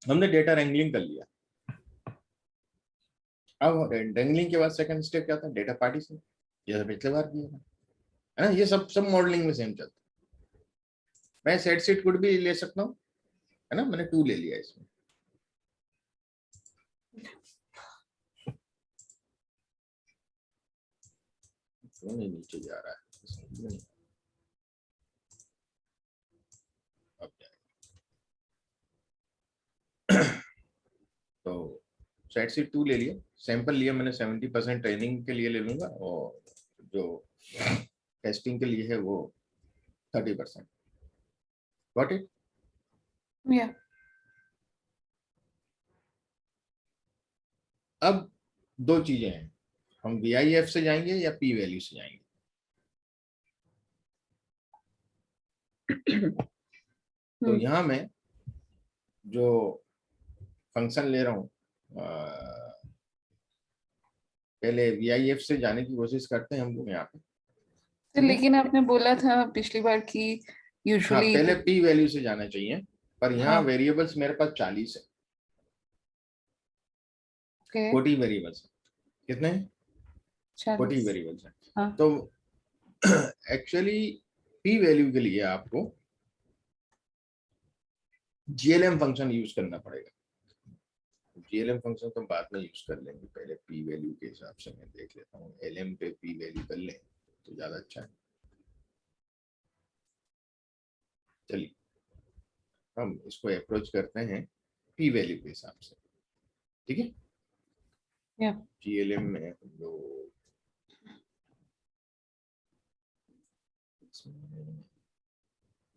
हमने डेटा रेंगलिंग कर लिया। अब रेंगलिंग के बाद सेकंड स्टेप क्या था? डेटा पार्टीशन, जैसे पिछले बार किया था, है ना। ये सब मॉडलिंग में सेम चलता है। मैं सेट सीट कोड भी ले सकता हूँ, है ना। मैंने 2 ले लिया इसमें। क्यों नहीं नीचे जा रहा है? अब तो सेट सीट 2 ले लिया, सैंपल लिया मैंने 70% ट्रेनिंग के लिए ले लूंगा और जो टेस्टिंग के लिए है वो 30%। Got it? या अब 2 चीजें हैं, हम VIF से जाएंगे या P वैल्यू से जाएंगे। तो यहां मैं जो फंक्शन ले रहा हूं, पहले VIF से जाने की कोशिश करते हैं हम लोग यहाँ पे। तो लेकिन आपने बोला था पिछली बार कि हाँ, यूजुअली पहले P वैल्यू से जाना चाहिए, पर यहाँ हाँ वेरिएबल्स मेरे पास 40 है। ओके 40 वेरिएबल्स है। कितने? 40 40 वेरिएबल्स है। हाँ तो एक्चुअली P वैल्यू के लिए आपको GLM फंक्शन यूज करना पड़ेगा। GLM फंक्शन तो बाद में यूज कर लेंगे, पहले P वैल्यू के हिसाब से मैं देख लेता हूँ। LM पे P वैल्यू कर लें तो ज्यादा अच्छा है। चलिए हम इसको अप्रोच करते हैं P वैल्यू के हिसाब से, ठीक है। या GLM में हम लोग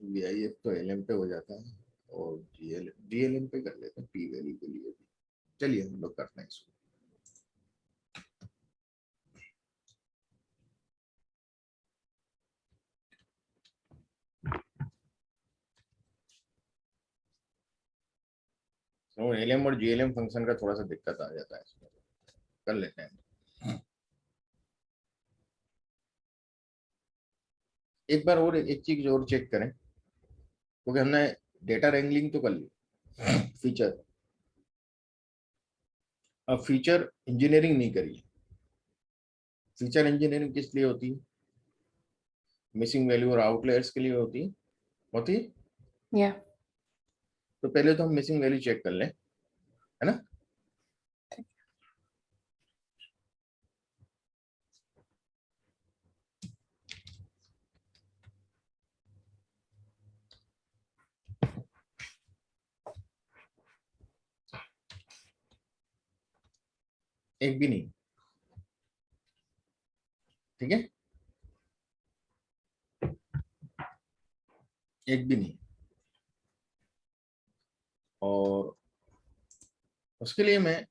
VIF तो LM पे हो जाता है और GLM पे कर लेते हैं P वैल्यू के लिए भी। चलिए हम लोग करते हैं इसको। तो LM और GLM फंक्शन का थोड़ा सा दिक्कत आ जाता है इसमें, कर लेते हैं। एक बार और एक चीज और चेक करें, क्योंकि हमने डेटा रेंगलिंग तो कर ली, फीचर, अब फीचर इंजीनियरिंग नहीं करी। फीचर इंजीनियरिंग किस लिए होती है? मिसिंग वैल्यू और आउटलेयर्स के लिए होती है। या तो पहले तो हम मिसिंग वैल्यू चेक कर लें, है ना। एक भी नहीं, ठीक है, एक भी नहीं। और उसके लिए मैं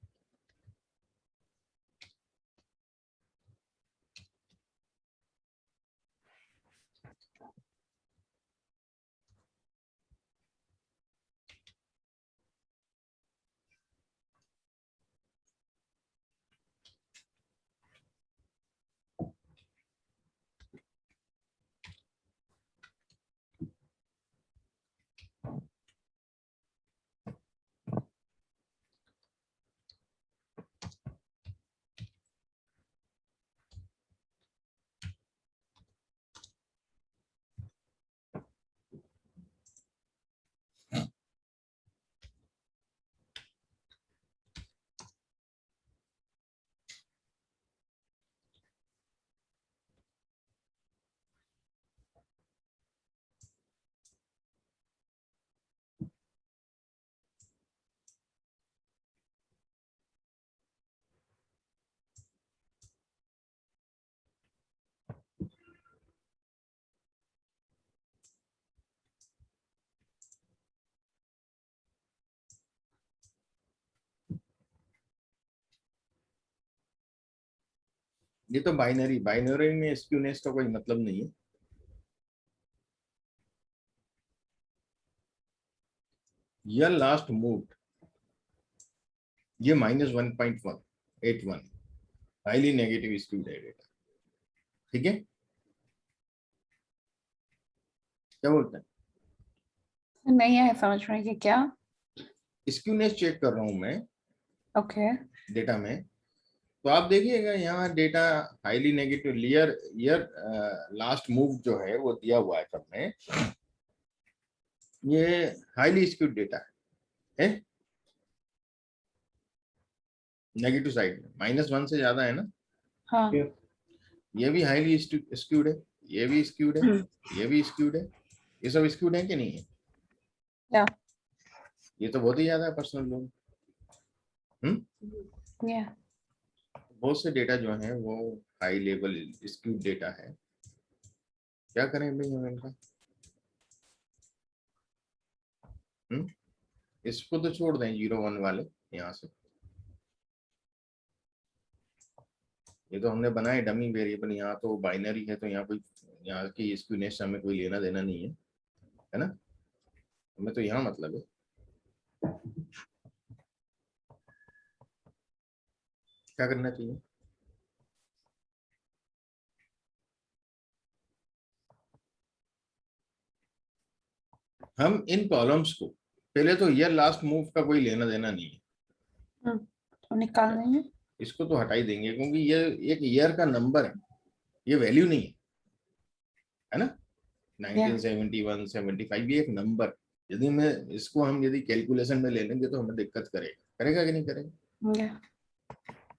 ये तो बाइनरी बाइनरी में स्क्यूनेस का कोई मतलब नहीं है। यह लास्ट मूव ये -1.181 हाईली नेगेटिव स्क्यू डेटा। ठीक है, क्या बोलते हैं? नहीं है समझ में कि क्या। स्क्यूनेस चेक कर रहा हूं मैं ओके डेटा में, तो आप देखिएगा यहाँ data highly negative लियर year last move जो है वो दिया हुआ है सब में, ये हाईली स्क्यूड डेटा है नेगेटिव साइड में, -1 से ज्यादा है ना। हाँ ये भी हाईली स्क्यूड है, ये भी स्क्यूड है, ये भी स्क्यूड है, ये सब स्क्यूड है कि नहीं है? या ये तो बहुत ही ज्यादा है पर्सनल लोन। या बहुत से डेटा जो है वो हाई लेवल स्क्यूड डेटा है। क्या करें भाई हम इनका? इसको तो छोड़ दें 0 1 वाले यहाँ से, ये तो हमने बनाए डमी वेरिएबल, यहाँ तो बाइनरी है, तो यहाँ कोई यहाँ की स्क्यूनेस हमें कोई लेना देना नहीं है ना, हमें तो यहाँ मतलब है। क्या करना चाहिए? हम इन कॉलम्स को पहले तो ईयर लास्ट मूव का कोई लेना देना नहीं है, तो निकाल देंगे। इसको तो हटा ही देंगे, क्योंकि ये एक ईयर का नंबर है, ये वैल्यू नहीं है ना। 1971 75 ये एक नंबर, यदि मैं इसको हम यदि कैलकुलेशन में ले लेंगे तो हमें दिक्कत करेगा कि नहीं करेगा, या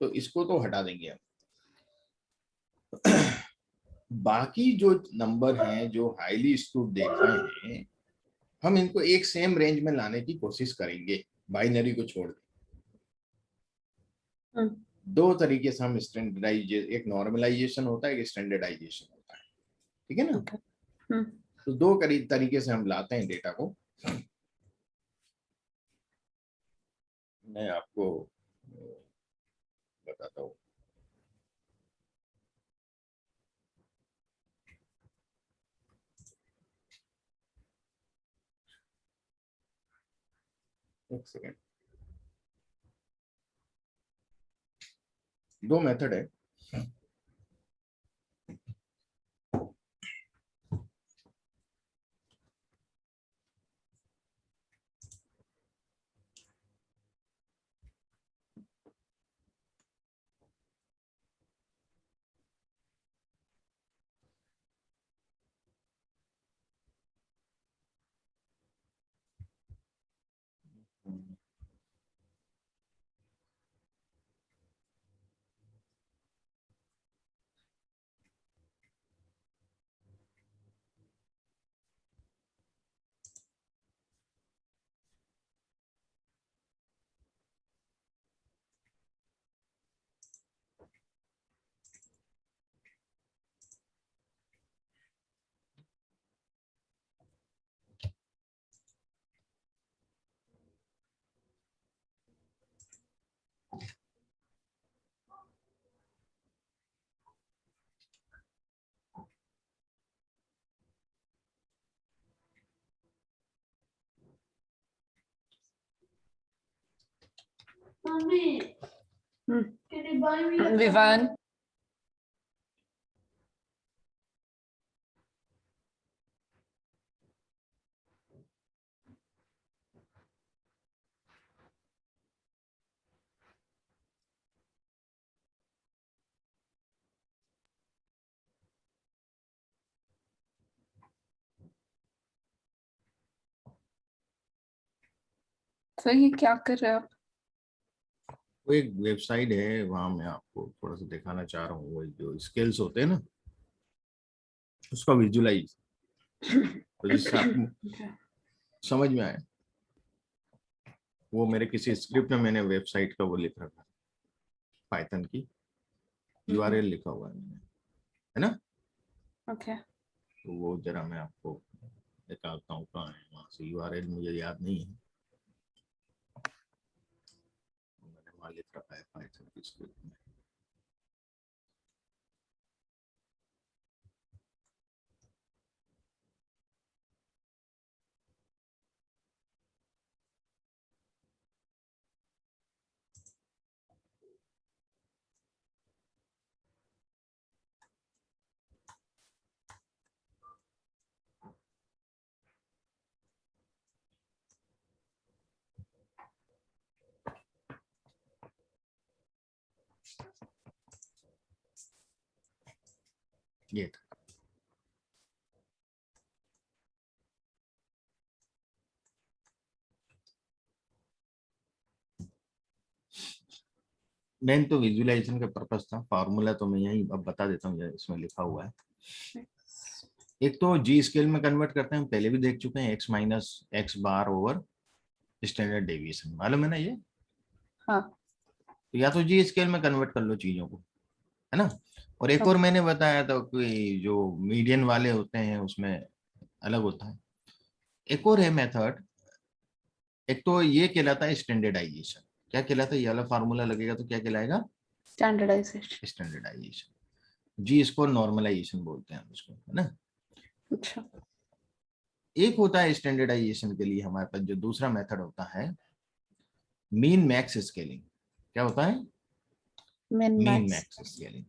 तो इसको तो हटा देंगे हम। बाकी जो नंबर हैं जो हाईली स्क्यूड देख रहे हैं, हम इनको एक सेम रेंज में लाने की कोशिश करेंगे, बाइनरी को छोड़ दें। दो तरीके से हम स्टैंडर्डाइजेशन, एक नॉर्मलाइजेशन होता है, एक स्टैंडर्डाइजेशन होता है, ठीक है ना। तो दो तरीके से हम लाते हैं डेटा को। मैं आपको बताता हूँ। एक सेकेंड, दो मेथड है। विवान तो ये क्या कर रहे हो आप? वो एक वेबसाइट है, वहां मैं आपको थोड़ा सा दिखाना चाह रहा हूँ, वो जो स्किल्स होते हैं ना उसका विजुलाइज, तो जिससे आपको समझ में आए। वो मेरे किसी स्क्रिप्ट में मैंने वेबसाइट का वो लिख रखा है, पाइथन की यूआरएल लिखा हुआ है मैंने, है ना। ओके तो वो जरा मैं आपको निकालता हूँ कहाँ है, वहां से यूआरएल मुझे याद नहीं है, मैंने वहां लिख रखा है पाइथन की स्क्रिप्ट में। ये था। मेन तो विजुअलाइजेशन का पर्पस था, फार्मूला तो मैं यही अब बता देता हूँ, इसमें लिखा हुआ है। एक तो जी स्केल में कन्वर्ट करते हैं, हम पहले भी देख चुके हैं, एक्स माइनस एक्स बार ओवर स्टैंडर्ड डेविएशन, मालूम है ना ये। हाँ। तो या तो जी स्केल में कन्वर्ट कर लो चीजों को, है ना। और एक और मैंने बताया था कि जो मीडियन वाले होते हैं उसमें अलग होता है। एक और है मेथड, एक तो ये कहलाता है स्टैंडर्डाइजेशन। क्या कहलाता है, ये वाला फार्मूला लगेगा तो क्या कहलाएगा, स्टैंडर्डाइजेशन। स्टैंडर्डाइजेशन। जी इसको नॉर्मलाइजेशन बोलते हैं हम इसको, है ना। अच्छा। एक होता है स्टैंडर्डाइजेशन के लिए हमारे पास जो दूसरा मेथड होता है, मीन मैक्स स्केलिंग। क्या होता है, मिन मीन मैक्स। Max scaling.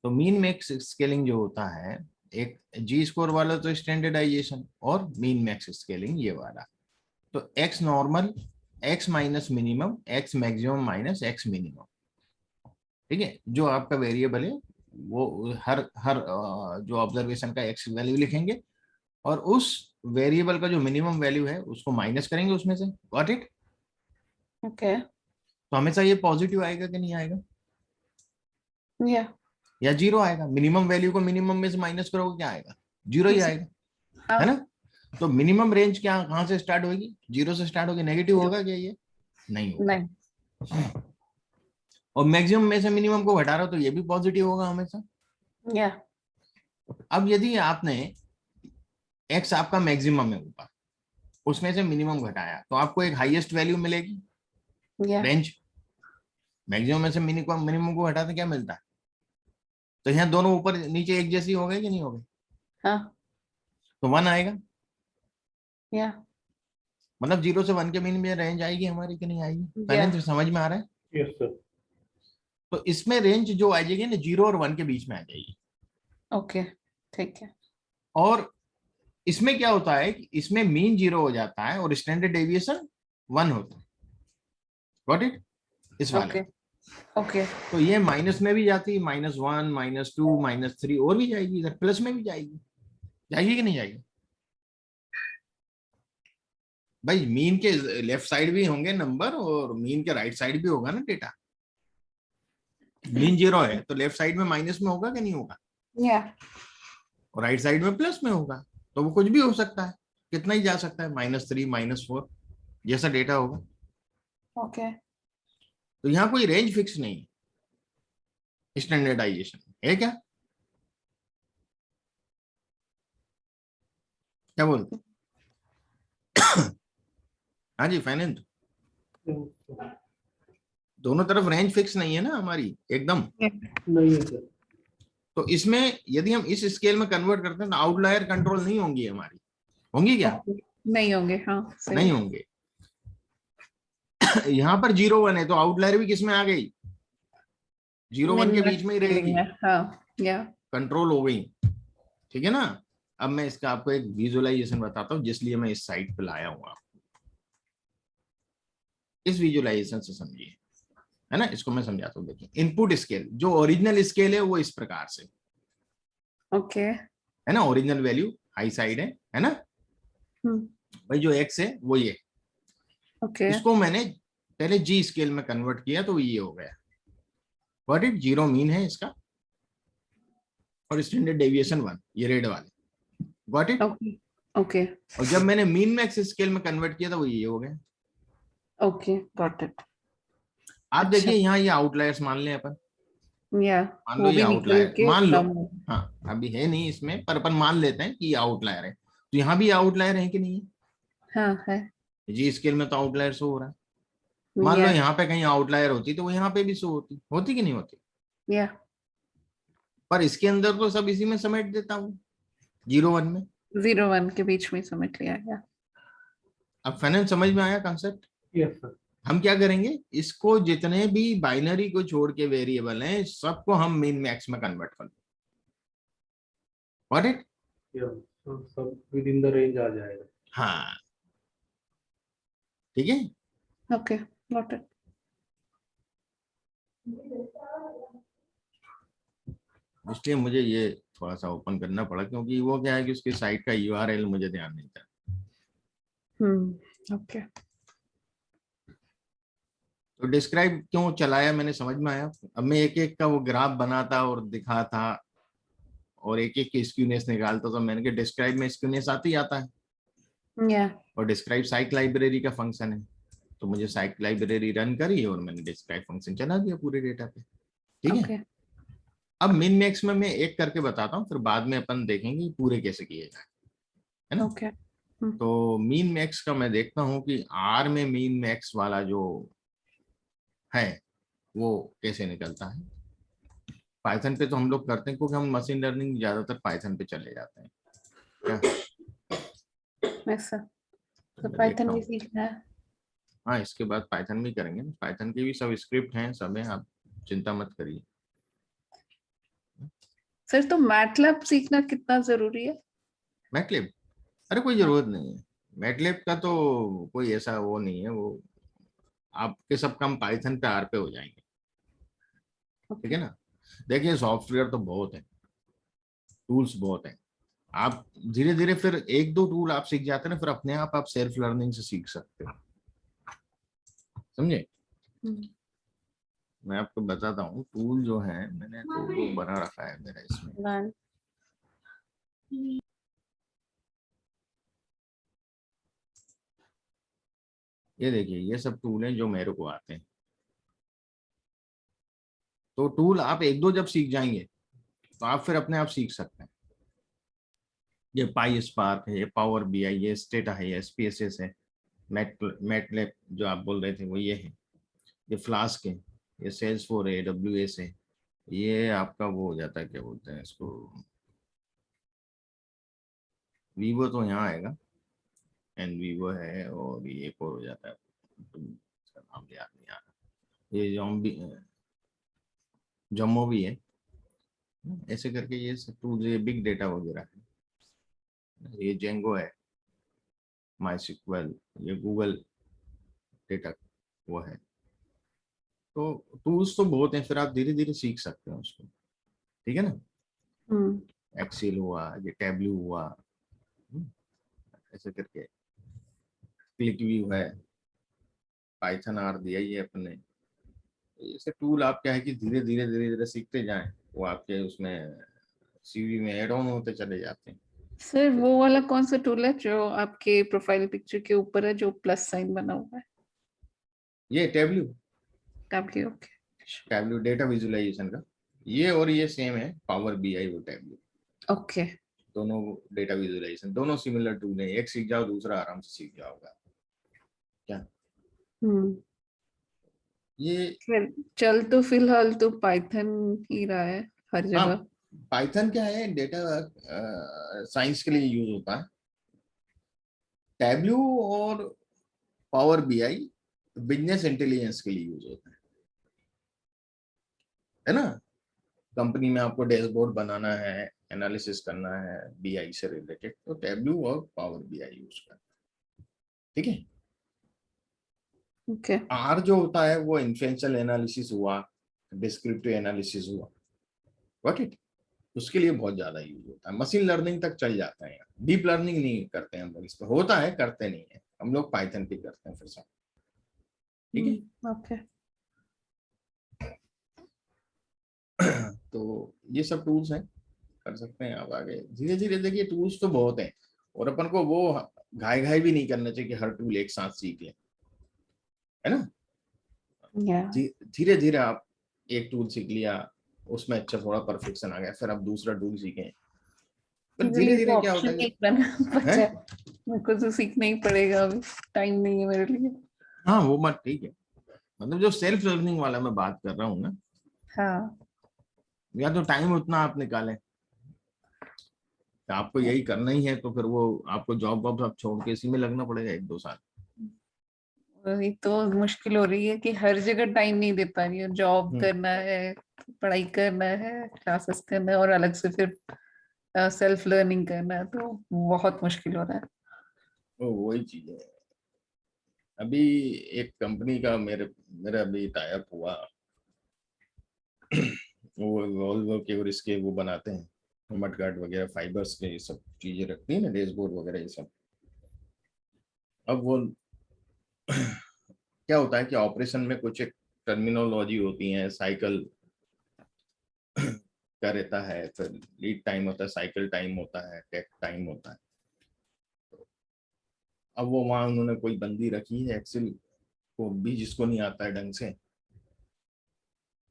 तो मीन मैक्स स्केलिंग जो होता है, एक जी स्कोर वाला तो स्टैंडर्डाइजेशन, और मीन मैक्स स्केलिंग ये वाला। तो x normal, x minus minimum, x maximum minus x minimum, ठीक है। जो आपका वेरिएबल है वो हर हर जो ऑब्जर्वेशन का एक्स वैल्यू लिखेंगे, और उस वेरिएबल का जो मिनिमम वैल्यू है उसको माइनस करेंगे उसमें से। Got it. ओके। तो हमेशा ये पॉजिटिव आएगा कि नहीं आएगा, या या जीरो आएगा। मिनिमम वैल्यू को मिनिमम में से माइनस करोगे क्या आएगा, जीरो ही आएगा, है हाँ। ना। तो मिनिमम रेंज क्या कहाँ से स्टार्ट होगी, जीरो से स्टार्ट होगी। नेगेटिव होगा क्या ये, नहीं होगा। नहीं। और मैक्सिमम में से मिनिमम को घटा रहा हो तो ये भी पॉजिटिव होगा हमेशा। या अब यदि आपने एक्स आपका मैक्सिमम है ऊपर, उसमें से मिनिमम घटाया तो आपको एक हाईएस्ट वैल्यू मिलेगी, या रेंज। मैक्सिमम में से मिनिमम को घटाते क्या मिलता है, तो यहाँ दोनों ऊपर नीचे एक जैसी हो गई कि नहीं हो गई, हाँ। तो वन आएगा। या मतलब जीरो से वन के बीच में रेंज आएगी हमारी कि नहीं आएगी, या फाइनेंस समझ में आ रहा है। Yes sir. तो इसमें रेंज जो आ जाएगी ना, जीरो और वन के बीच में आ जाएगी। ओके, ठीक है। और इसमें क्या होता है कि इसमें मीन जीरो हो जाता है और स्टैंडर्ड डेविएशन वन होता है। Got it. इस वाले ओके। में ओके। तो ये माइनस में भी जाती है, minus one, minus two, minus three, और भी जाएगी इधर, प्लस में भी जाएगी। जाएगी कि नहीं जाएगी भाई। मीन के लेफ्ट साइड भी होंगे नंबर, और मीन के राइट साइड भी होगा ना डेटा। मीन जीरो है तो लेफ्ट साइड में माइनस में होगा कि नहीं होगा, या और राइट साइड में प्लस में होगा। तो वो कुछ भी हो सकता है, कितना ही जा सकता है, माइनस थ्री, माइनस फोर, जैसा डेटा होगा। ओके। तो यहाँ कोई रेंज फिक्स नहीं है स्टैंडर्डाइजेशन, है क्या। क्या बोलते हाँ जी फाइनेंस, दोनों तरफ रेंज फिक्स नहीं है ना हमारी एकदम। नहीं है सर। तो इसमें यदि हम इस स्केल में कन्वर्ट करते हैं तो आउटलायर कंट्रोल नहीं होंगी हमारी, होंगी क्या, नहीं होंगे, हाँ सही। नहीं होंगे। यहाँ पर जीरो वन है तो आउटलायर भी किस में आ गई, जीरो वन मिन के बीच मैक्स में ही फीलिंग रहेगी, है, हाँ। या कंट्रोल हो गई, ठीक है ना। अब मैं इसका आपको एक विजुअलाइजेशन बताता हूँ जिसलिए मैं इस साइट पे लाया हूँ। इस विजुअलाइजेशन से समझिए, है ना। इसको मैं समझाता हूँ, देखिए इनपुट स्केल, जो ओरिजिनल स्केल है वो इस प्रकार से ओके। है ना। ओरिजिनल वैल्यू हाई साइड है ना भाई। जो एक्स है वो ये, ओके। इसको मैंने पहले जी स्केल में कन्वर्ट किया तो ये हो गया। व्हाट इट, जीरो मीन है इसका, और स्टैंडर्ड डेविएशन वन, ये रेड वाले। Got it. ओके। ओके। और जब मैंने मीन मैक्स स्केल में कन्वर्ट किया तो वो ये हो गया। Okay, got it. आप अच्छा। देखिए यहाँ ये आउटलायर्स मान लें अपन, या मान लो वो ये भी निकल आउटलायर के मान लो। नम। हाँ अभी है नहीं इसमें, पर अपन मान लेते हैं कि ये आउटलायर है। तो यहाँ भी आउटलायर है कि नहीं है, हाँ है। जी स्केल में तो आउटलायर शो हो रहा है। मान लो या यहाँ पे कहीं आउटलायर होती तो वो यहाँ पे भी शो होती, होती कि नहीं होती। या पर इसके अंदर तो सब इसी में समेट देता हूँ, जीरो वन में। 0 1 के बीच में समेट लिया। या अब फाइनेंस समझ में आया कॉन्सेप्ट। Yes sir. हम क्या करेंगे, इसको जितने भी बाइनरी को छोड़ के वेरिएबल हैं सबको हम मिन मैक्स में कन्वर्ट कर दो। Got it. यस, तो सब विद इन द रेंज आ जाएगा। हाँ ठीक है। Okay, got it. इसलिए मुझे ये थोड़ा सा ओपन करना पड़ा, क्योंकि वो क्या है कि उसकी साइट का URL मुझे ध्यान नहीं था। ओके। तो डिस्क्राइब क्यों चलाया मैंने, समझ में आया। अब मैं एक एक का वो ग्राफ बनाता और दिखा था और एक एक की स्क्यूनेस निकालता, तो मैंने कहा डिस्क्राइब में स्क्यूनेस आती ही आता है, या और डिस्क्राइब साइट लाइब्रेरी का फंक्शन है, तो मुझे साइट लाइब्रेरी रन करी और मैंने डिस्क्राइब फंक्शन चला दिया पूरे डेटा पे। ठीक है। ओके। अब मिन मैक्स में मैं एक करके बताता हूँ, फिर बाद में अपन देखेंगे पूरे कैसे किए जाए, है ना। ओके। तो मीन मैक्स का मैं देखता हूँ कि आर में मीन मैक्स वाला जो है वो कैसे निकलता है। पाइथन पे तो हम लोग करते हैं, क्योंकि हम मशीन लर्निंग ज्यादातर पाइथन पे चले जाते हैं क्या। ऐसा तो तो मैं देखता पाइथन भी हूँ, सीखना है। हाँ इसके बाद पाइथन भी करेंगे, पाइथन की भी सब स्क्रिप्ट हैं, सब है, आप चिंता मत करिए। सर तो मैटलैब सीखना कितना जरूरी है? मैटलिब, अरे कोई हाँ। जरूरत नहीं है। मैटलिब का तो कोई ऐसा वो नहीं है, वो आपके सब काम पाइथन पे आर पे हो जाएंगे। ठीक ओके। है ना। देखिए सॉफ्टवेयर तो बहुत है, टूल्स बहुत हैं, आप धीरे धीरे फिर एक दो टूल आप सीख जाते हैं ना, फिर अपने आप सेल्फ लर्निंग से सीख सकते हो, समझे। मैं आपको बताता हूँ टूल जो है, मैंने तो वो बना रखा है मेरा इसमें। वन। ये देखिए ये सब टूल हैं जो मेरे को आते हैं। तो टूल आप एक दो जब सीख जाएंगे तो आप फिर अपने आप सीख सकते हैं। ये पाई स्पार्क है, ये पावर BI, ये स्टेटा है, ये SPSS है, मैटलैब जो आप बोल रहे थे वो ये है, ये फ्लास्क है, ये सेल्स फोर है, AWS है, ये आपका वो हो जाता है क्या बोलते हैं इसको, वीवो तो यहाँ आएगा, एंड वीवो है, और ये एक और हो जाता है, इसका नाम याद नहीं आ रहा, ये जम्मो भी है, ऐसे करके ये सब टूल, ये बिग डेटा वगैरह है, ये जेंगो है, माई ये गूगल डेटा वो है। तो टूल्स तो बहुत हैं, फिर आप धीरे धीरे सीख सकते हैं उसको। ठीक है ना। एक्सेल हुआ, ये टैबलू हुआ, हम्म, ऐसे करके क्लिक व्यू है, पाइथन आर दिया ही है अपने। ऐसे टूल आप क्या है कि धीरे धीरे धीरे धीरे सीखते जाएं, वो आपके उसमें CV में ऐड ऑन होते चले जाते हैं। सर वो वाला कौन सा टूल है जो आपके प्रोफाइल पिक्चर के ऊपर है, जो प्लस साइन बना हुआ है? ये टैबलू, टैबली। ओके। टैबलू डेटा विजुअलाइजेशन का, ये और ये सेम है, पावर BI वो टैबलू, ओके। दोनों डेटा विजुअलाइजेशन, दोनों सिमिलर टूल हैं, एक सीख जाओ दूसरा आराम से सीख जाओगा क्या। ये फिर चल तो फिलहाल तो पाइथन ही रहा है हर हाँ, जगह। पाइथन क्या है, डेटा साइंस के लिए यूज होता है। टैबलू और पावर BI बिजनेस इंटेलिजेंस के लिए यूज होता है ना। कंपनी में आपको डैशबोर्ड बनाना है, एनालिसिस करना है BI से रिलेटेड, तो टैबलू और पावर BI यूज करना है। ठीक है। ओके। आर जो होता है वो इन्फ्लुएंशियल एनालिसिस हुआ, डिस्क्रिप्टिव एनालिसिस हुआ, गॉट इट, उसके लिए बहुत ज्यादा यूज होता है, मशीन लर्निंग तक चल जाता है। डीप लर्निंग नहीं करते हैं हम लोग, इस पर होता है, करते नहीं है हम लोग, पाइथन पे करते हैं फिर सब। ठीक है। ओके। तो ये सब टूल्स हैं, कर सकते हैं आप आगे धीरे धीरे। देखिए टूल्स तो बहुत हैं, और अपन को वो घाई घाई भी नहीं करना चाहिए कि हर टूल एक साथ सीख ले, है ना। या धीरे धीरे आप एक टूल सीख लिया, उसमें अच्छा थोड़ा परफेक्शन आ गया, फिर आप दूसरा टूल सीखें, फिर मेरे धीरे लिए धीरे तो क्या होता ऑप्शन है नहीं कि बना है, बचा है। मेरे को तो सीखना ही पड़ेगा, अभी टाइम नहीं है मेरे लिए। हाँ वो मत, ठीक है, मतलब जो सेल्फ लर्निंग वाला मैं बात कर रहा हूँ ना, हाँ। या तो टाइम उतना आप निकालें, तो आपको यही करना ही है, तो फिर वो आपको जॉब वॉब सब छोड़ के इसी में लगना पड़ेगा 1-2 साल। वही तो मुश्किल हो रही है कि हर जगह टाइम नहीं दे पा रही हूँ। जॉब हम्म, करना है, पढ़ाई करना है, क्लासेस करना है, और अलग से फिर सेल्फ लर्निंग करना है, तो बहुत मुश्किल हो रहा है। तो वही चीज है। अभी एक कंपनी का मेरा अभी टाइप हुआ, वो वॉल्वो के और इसके वो बनाते हैं, मडगार्ड वगैरह फाइबर्स के ये सब चीजें रखती है ना, डैशबोर्ड वगैरह ये सब। अब वो क्या होता है कि ऑपरेशन में कुछ एक टर्मिनोलॉजी होती है, साइकिल का रहता है, फिर लीड टाइम होता है, साइकिल टाइम होता है, टेक टाइम होता है। अब वो वहां उन्होंने कोई बंदी रखी है एक्सेल को भी, जिसको नहीं आता है ढंग से,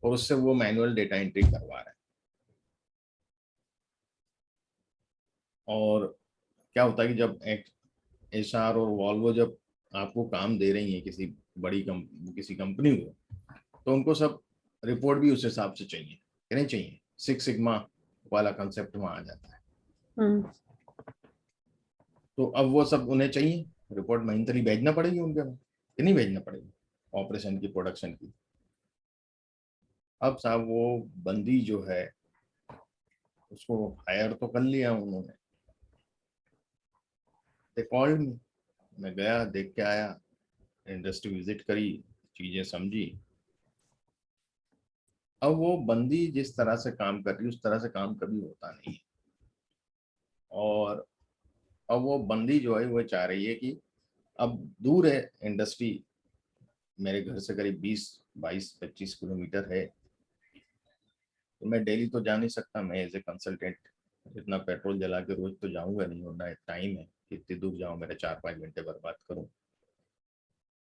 और उससे वो मैनुअल डेटा एंट्री करवा रहा है। और क्या होता है कि जब एचआर और वॉल्वो जब आपको काम दे रही है किसी किसी कंपनी को, तो उनको सब रिपोर्ट भी उस हिसाब से चाहिए कि नहीं चाहिए। सिक्स सिग्मा वाला कंसेप्ट वहां आ जाता है। तो अब वो सब उन्हें चाहिए, रिपोर्ट महीनतरी भेजना पड़ेगी उनके पास कि नहीं भेजना पड़ेगी, ऑपरेशन की, प्रोडक्शन की। अब साहब वो बंदी जो है उसको हायर तो कर लिया उन्होंने, दे कॉल्ड मी, मैं गया, देख के आया, इंडस्ट्री विजिट करी, चीजें समझी। अब वो बंदी जिस तरह से काम कर रही है उस तरह से काम कभी होता नहीं है। और अब वो बंदी जो है वो चाह रही है कि अब दूर है इंडस्ट्री, मेरे घर से करीब 20-22-25 किलोमीटर है, तो मैं डेली तो जा नहीं सकता, मैं एज ए कंसल्टेंट इतना पेट्रोल जला के रोज तो जाऊंगा नहीं, और ना टाइम है कि इतनी दूर जाऊँ, मेरे 4-5 घंटे बर्बाद करूँ।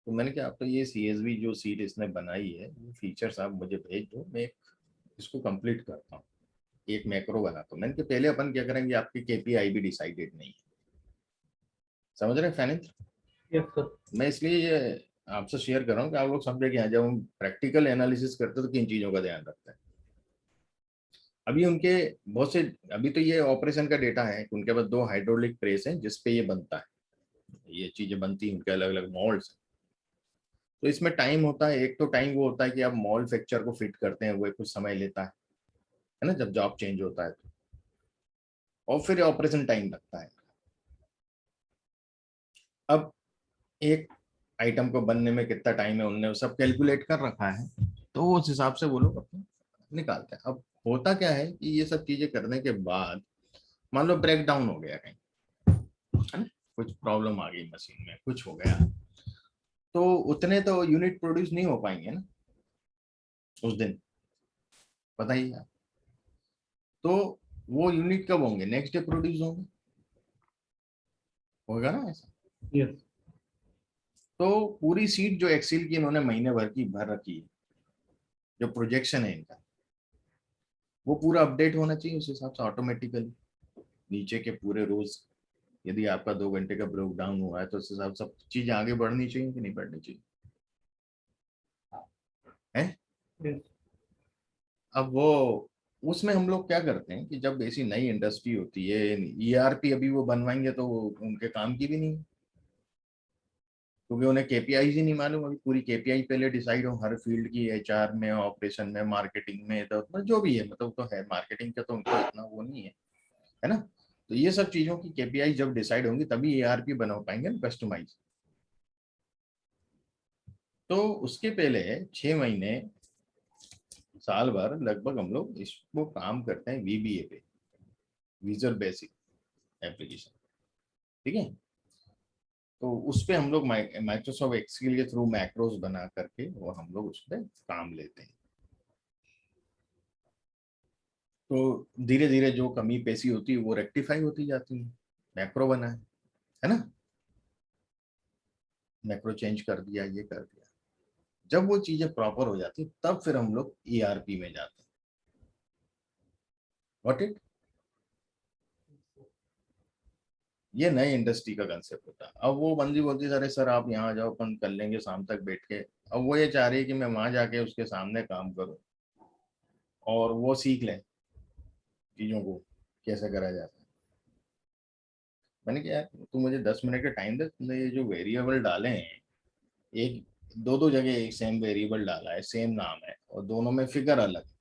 तो मैंने कहा, आप तो ये CSV जो सीट इसने बनाई है, ये फीचर्स आप मुझे भेज दो, मैं इसको कंप्लीट करता हूँ, एक मैक्रो बनाता हूँ। मैंने कहा पहले अपन क्या करेंगे, आपकी KPI भी डिसाइडेड नहीं है, समझ रहे हैं फैनित्र? Yes sir. मैं इसलिए ये आपसे शेयर कर रहा हूँ कि आप लोग समझे कि हाँ, जब हम प्रैक्टिकल एनालिसिस करते हैं तो किन चीज़ों का ध्यान रखते हैं। अभी उनके बहुत से, अभी तो ये ऑपरेशन का डेटा है कि उनके पास 2 हाइड्रोलिक प्रेस हैं जिसपे ये बनता है, ये चीजें बनती हैं, उनके अलग अलग मॉल्ड्स। तो इसमें टाइम होता है, एक तो टाइम वो होता है कि आप मॉल फिक्सचर को फिट करते हैं, वो कुछ समय लेता है ना, जब जॉब चेंज होता है तो। और फिर ऑपरेशन टाइम लगता है। अब एक आइटम को बनने में कितना टाइम है उनने वो सब कैलकुलेट कर रखा है, तो उस हिसाब से वो लोग अपना निकालते हैं। अब होता क्या है कि ये सब चीजें करने के बाद मान लो ब्रेक डाउन हो गया कहीं, है ना, कुछ प्रॉब्लम आ गई मशीन में, कुछ हो गया, तो उतने तो यूनिट प्रोड्यूस नहीं हो पाएंगे ना उस दिन, बताइए आप। तो वो यूनिट कब होंगे, नेक्स्ट डे प्रोड्यूस होंगे, होगा ना ऐसा। यस। तो पूरी सीट जो एक्सेल की इन्होंने महीने भर की भर रखी है, जो प्रोजेक्शन है इनका, वो पूरा अपडेट होना चाहिए उस हिसाब से ऑटोमेटिकली। नीचे के पूरे रोज, यदि आपका 2 घंटे का ब्रेक डाउन हुआ है तो उस हिसाब से सब चीजें आगे बढ़नी चाहिए कि नहीं बढ़नी चाहिए, है? यस। अब वो उसमें हम लोग क्या करते हैं कि जब ऐसी नई इंडस्ट्री होती है, ERP अभी वो बनवाएंगे तो वो उनके काम की भी नहीं है, क्योंकि उन्हें KPI ही नहीं मालूम। अभी पूरी KPI पहले डिसाइड हो हर फील्ड की, HR में, ऑपरेशन में, मार्केटिंग में, तो मतलब जो भी है, मतलब तो है मार्केटिंग का तो उनको इतना वो नहीं है ना। तो ये सब चीजों की KPI जब डिसाइड होंगी तभी ERP बना पाएंगे ना कस्टमाइज। तो उसके पहले 6 महीने, साल भर लगभग हम लोग इसको काम करते हैं VBA पे, विजुअल बेसिक एप्लीकेशन, ठीक है। तो उस पे हम लोग माइक्रोसॉफ्ट एक्सेल के थ्रू मैक्रोस बना करके वो हम लोग उस पर काम लेते हैं। तो धीरे धीरे जो कमी पेशी होती है वो रेक्टिफाई होती जाती है, मैक्रो बना है ना, मैक्रो चेंज कर दिया, ये कर दिया। जब वो चीजें प्रॉपर हो जाती तब फिर हम लोग ERP में जाते हैं। व्हाट इट, ये नई इंडस्ट्री का कंसेप्ट होता है। अब वो बंदी बोलती है, अरे सर आप यहाँ जाओ, अपन कर लेंगे शाम तक बैठ के। अब वो ये चाह रही है कि मैं वहां जाके उसके सामने काम करूं और वो सीख ले चीजों को कैसे करा जाता है। मैंने कहा यार तू मुझे 10 मिनट का टाइम दे, तुमने ये जो वेरिएबल डाले हैं, एक दो दो जगह एक सेम वेरिएबल डाला है, सेम नाम है, और दोनों में फिगर अलग है।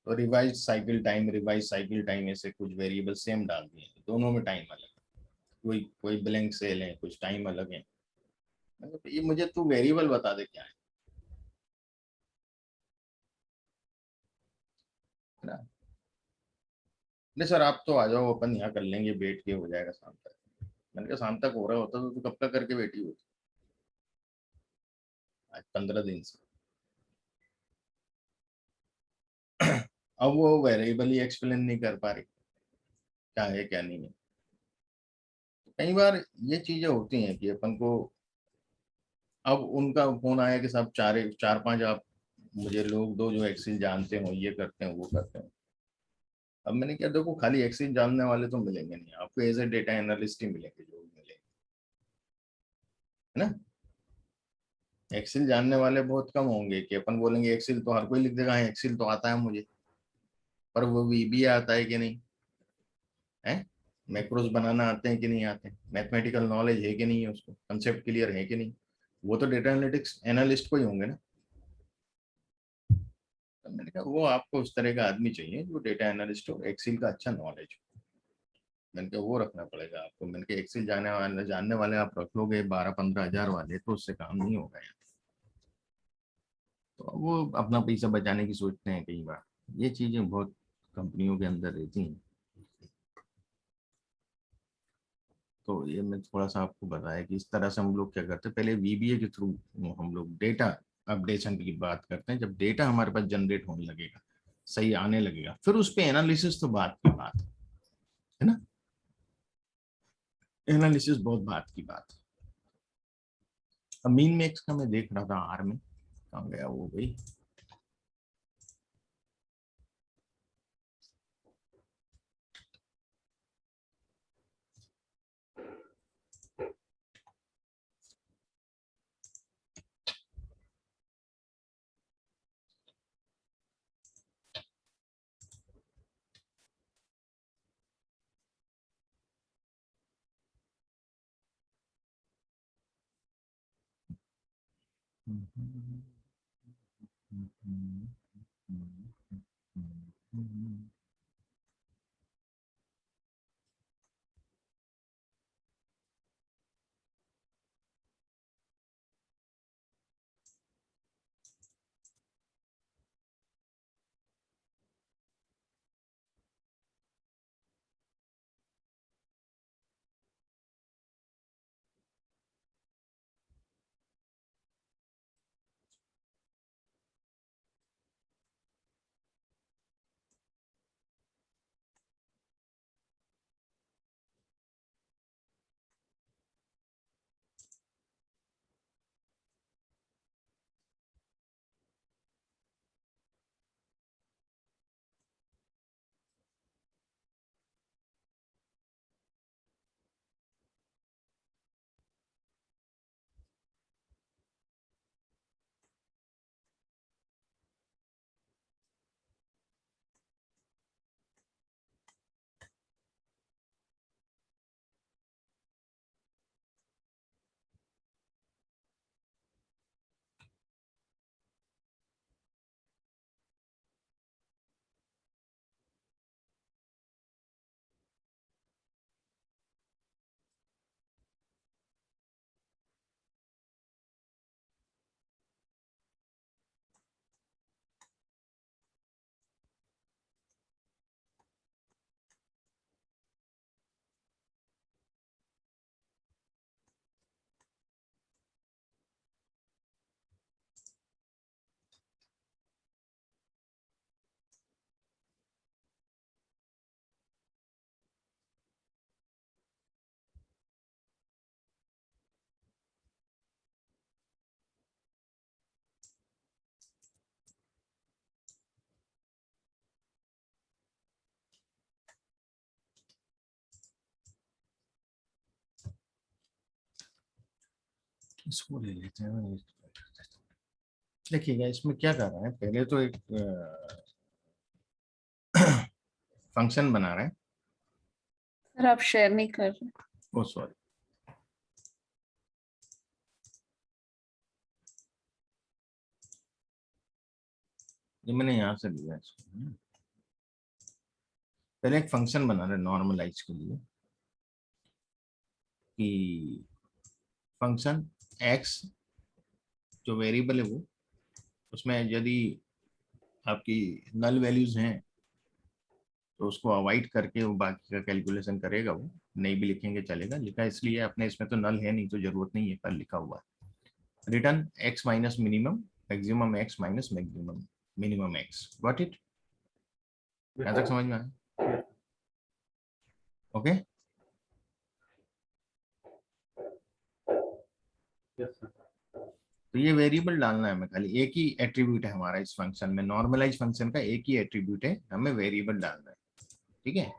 तो रिवाइज साइकिल टाइम ऐसे कुछ वेरिएबल सेम डाल दिए, दोनों में टाइम अलग है। कोई कोई ब्लैंक सेल है, कुछ टाइम अलग है। मतलब ये मुझे तू वेरिएबल बता दे क्या है। ना। नहीं सर आप तो आ जाओ, अपन यहाँ कर लेंगे बैठ के, हो जाएगा शाम तक। मैंने कहा शाम तक हो रहा होता तो कब तक करके बैठी होती। आज 15 दिन से। अब वो वेरिएबल ही एक्सप्लेन नहीं कर पा रही क्या है क्या नहीं है। कई बार ये चीजें होती हैं कि अपन को, अब उनका फोन आया कि साहब चार चार पांच आप मुझे लोग दो जो एक्सेल जानते हो, ये करते हैं वो करते हैं। अब मैंने क्या, देखो खाली एक्सेल जानने वाले तो मिलेंगे नहीं आपको, एज ए डेटा एनालिस्ट ही मिलेंगे जो भी मिलेंगे, है ना। एक्सेल जानने वाले बहुत कम होंगे कि अपन बोलेंगे एक्सेल तो हर कोई लिख देगा, एक्सेल तो आता है मुझे, पर वो वीबीए आता है कि नहीं है, मैक्रोस बनाना आते हैं कि नहीं आते हैं, मैथमेटिकल नॉलेज है कि नहीं है, उसको कंसेप्ट क्लियर है कि नहीं, वो तो डेटा एनालिटिक्स एनालिस्ट को ही होंगे ना। तो मैंने कहा वो आपको उस तरह का आदमी चाहिए जो डेटा एनालिस्ट हो, एक्सेल का अच्छा नॉलेज हो। मैंने कहा वो रखना पड़ेगा आपको। मैंने कहा एक्सेल जानने वाले आप रख लोगे 12-15 हजार वाले, तो उससे काम नहीं होगा यार। तो वो अपना पैसा बचाने की सोचते हैं कई बार, ये चीजें बहुत कंपनियों के अंदर रहती हैं। तो ये मैं थोड़ा सा आपको बताया कि इस तरह से हम लोग क्या करते हैं, पहले वीबीए के थ्रू हम लोग डेटा अपडेशन की बात करते हैं। जब डेटा हमारे पास जनरेट होने लगेगा, सही आने लगेगा, फिर उस पे एनालिसिस तो बात की बात है ना। एनालिसिस बहुत बात की बात है। अब मीन मैक्स का मैं देख रहा था आर में, कहाँ गया वो भाई। इसको ले लेते हैं। देखिएगा इसमें क्या कर रहे हैं, पहले तो एक फंक्शन बना रहे हैं। सर आप शेयर नहीं कर रहे। ओ सॉरी, ये मैंने यहाँ से लिया इसको। पहले एक फंक्शन बना रहे हैं नॉर्मलाइज के लिए, कि फंक्शन एक्स जो वेरिएबल है वो, उसमें यदि आपकी नल वैल्यूज हैं तो उसको अवॉइड करके वो बाकी का कैलकुलेशन करेगा, वो नहीं भी लिखेंगे चलेगा, लिखा इसलिए अपने इसमें तो नल है नहीं तो जरूरत नहीं है, पर लिखा हुआ है return x minus minimum maximum x minus maximum minimum x. Got it? यहाँ तक समझ में आया? ओके। Yes sir. तो ये वेरिएबल डालना है हमें, खाली एक ही एट्रीब्यूट है हमारा इस फंक्शन में, नॉर्मलाइज फंक्शन का एक ही एट्रीब्यूट है, हमें वेरिएबल डालना है। ठीक है,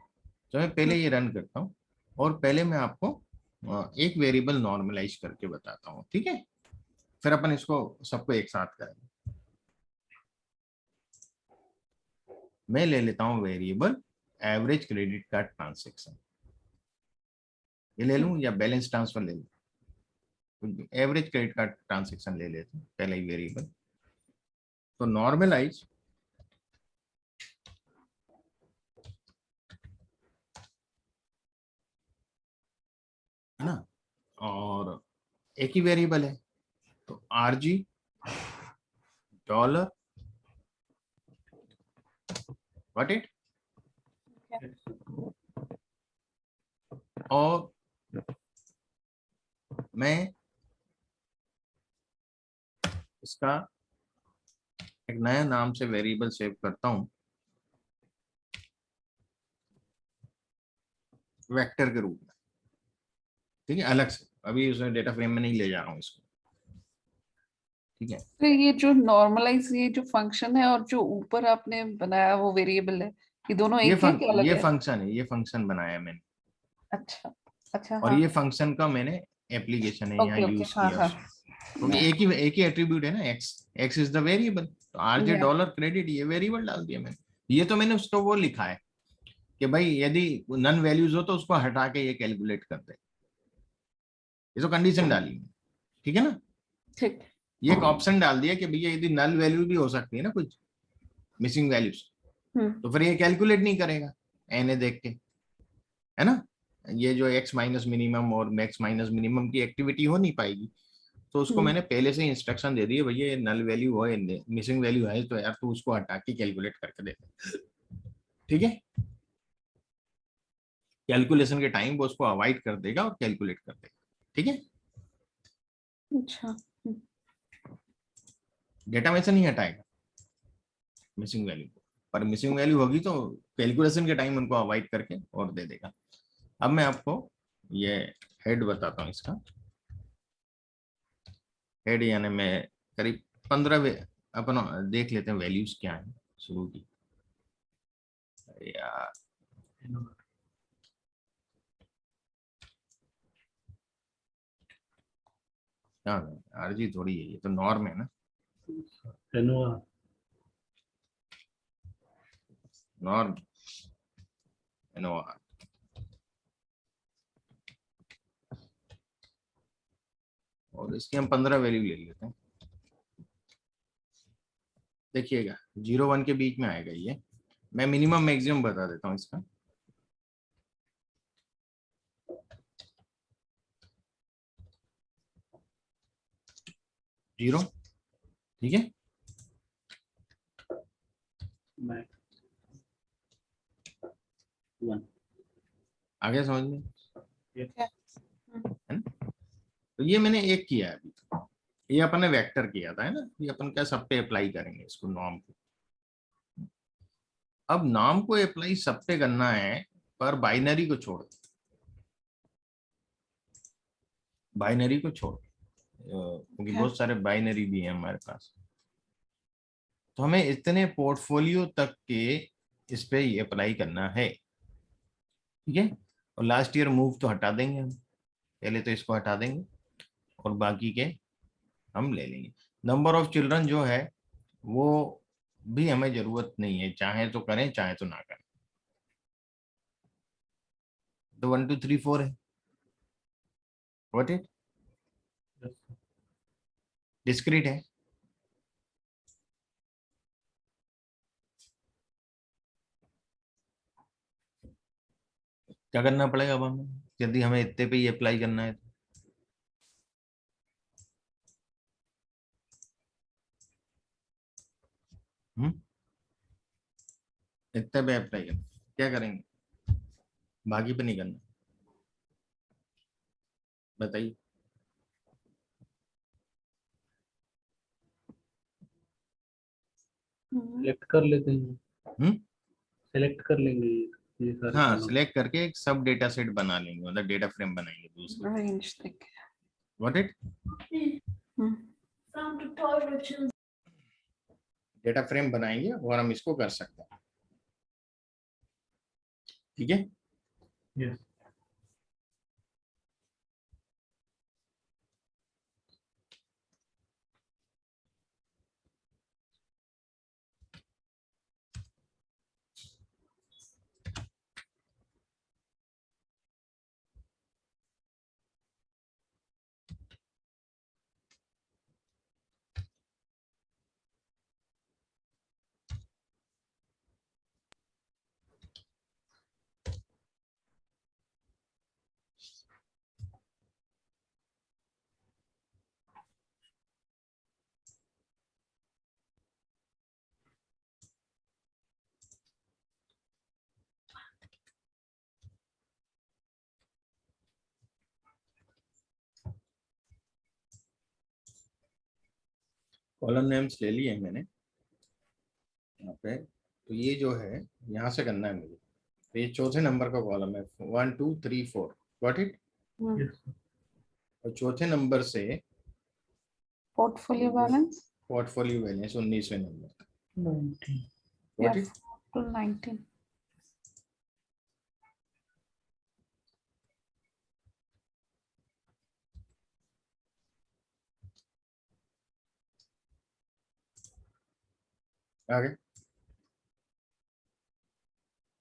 तो मैं पहले ये रन करता हूँ और पहले मैं आपको एक वेरिएबल नॉर्मलाइज करके बताता हूँ। ठीक है, फिर अपन इसको सबको एक साथ करेंगे। मैं ले लेता हूँ variable average credit card transaction, ये ले लूँ या बैलेंस ट्रांसफर ले लूँ? एवरेज क्रेडिट कार्ड ट्रांसेक्शन ले लेते हैं पहले ही वेरिएबल। तो नॉर्मलाइज है ना, और एक ही वेरिएबल है तो आरजी डॉलर व्हाट इट, और मैं इसका एक नया नाम से वेरिएबल सेव करता हूं वेक्टर के रूप में। ठीक है, अलग से, अभी उसमें डेटा फ्रेम में नहीं ले जा रहा हूं इसको। ठीक है, तो ये जो नॉर्मलाइज, ये जो फंक्शन है और जो ऊपर आपने बनाया वो वेरिएबल है, ये दोनों एक है क्या अलग ये है? फंक्शन है, ये फंक्शन बनाया है मैंने, अच्छा अच्छा, और हाँ, ये फंक्शन का मैंने एप्लीकेशन है यहाँ ओके ओके, यूज हाँ किया हाँ, उसको, क्योंकि एक ही एट्रीब्यूट है ना, x, x is the variable, तो आरजे या डॉलर क्रेडिट ये वेरिएबल डाल दिया मैंने। ये तो मैंने उसको वो लिखा है कि भाई यदि नन वैल्यूज हो तो उसको हटा के ये कैलकुलेट कर दे, ये तो कंडीशन डाली है। ठीक है ना, ठीक। ये एक ऑप्शन डाल दिया कि भैया यदि नल वैल्यू भी हो सकती है ना कुछ मिसिंग वैल्यूज, हम्म तो फिर ये कैलकुलेट नहीं करेगा एन ए देख के, है ना, ये जो एक्स माइनस मिनिमम और मैक्स माइनस मिनिमम की एक्टिविटी हो नहीं पाएगी। तो उसको हम्म मैंने पहले से इंस्ट्रक्शन दे दी है, भैया ये नल वैल्यू हो मिसिंग वैल्यू है तो यार तू उसको हटा के कैलकुलेट करके दे। ठीक है, कैलकुलेशन के टाइम वो उसको अवॉइड कर देगा और कैलकुलेट कर देगा। ठीक है, अच्छा, डेटा में से नहीं हटाएगा मिसिंग वैल्यू को, पर मिसिंग वैल्यू होगी तो कैलकुलेशन के टाइम उनको अवॉइड करके और दे देगा। अब मैं आपको ये हेड बताता हूँ इसका। हेड यानी मैं करीब 15 अपन देख लेते हैं वैल्यूज क्या है शुरू की। यार क्या आरजी थोड़ी है, ये तो नॉर्म है ना, एनुआ नॉर्म एनओआर। और इसके हम 15 वैल्यू ले लेते हैं। देखिएगा 0 1 के बीच में आएगा ये, मैं मिनिमम मैक्सिमम बता देता हूँ इसका। जीरो, ठीक है, मैक्स 1। आगे समझ में क्या? है ना? तो ये मैंने एक किया है अभी तक, ये अपन ने वेक्टर किया था, है ना, ये अपन क्या सब पे अप्लाई करेंगे इसको नॉर्म को। अब नाम को अप्लाई सब पे करना है, पर बाइनरी को छोड़, बाइनरी को छोड़, क्योंकि क्या? बहुत सारे बाइनरी भी हैं हमारे पास, तो हमें इतने पोर्टफोलियो तक के इस पे ये अप्लाई करना है। ठीक है, और लास्ट ईयर मूव तो हटा देंगे हम, पहले तो इसको हटा देंगे और बाकी के हम ले लेंगे। नंबर ऑफ चिल्ड्रन जो है वो भी हमें जरूरत नहीं है, चाहे तो करें चाहे तो ना करें, तो 1 2 3 4 है। व्हाट इट, डिस्क्रीट है। क्या करना पड़ेगा अब हमें, यदि हमें इतने पे ही अप्लाई करना है तो? इतने पे अप्लाई करना, क्या करेंगे? बाकी पे नहीं करना, बताइए। सिलेक्ट कर लेते हैं, हम्म, सिलेक्ट कर लेंगे ये सारे हाँ, कॉलम। सिलेक्ट करके एक सब डेटा सेट बना लेंगे, मतलब डेटा फ्रेम बनाएंगे दूसरा। रेंज देख के। व्हाट इट, डेटा फ्रेम बनाएंगे और हम इसको कर सकते हैं, ठीक है। यस, कॉलम नेम्स ले लिए हैं मैंने यहाँ पे। तो ये जो है यहाँ से करना है मुझे। तो ये चौथे नंबर का कॉलम है, 1 2 3 4, गॉट इट। यस, और चौथे नंबर से पोर्टफोलियो बैलेंस पोर्टफोलियो बैलेंस 19वें नंबर, 19। या गॉट इट। टू 19। आगे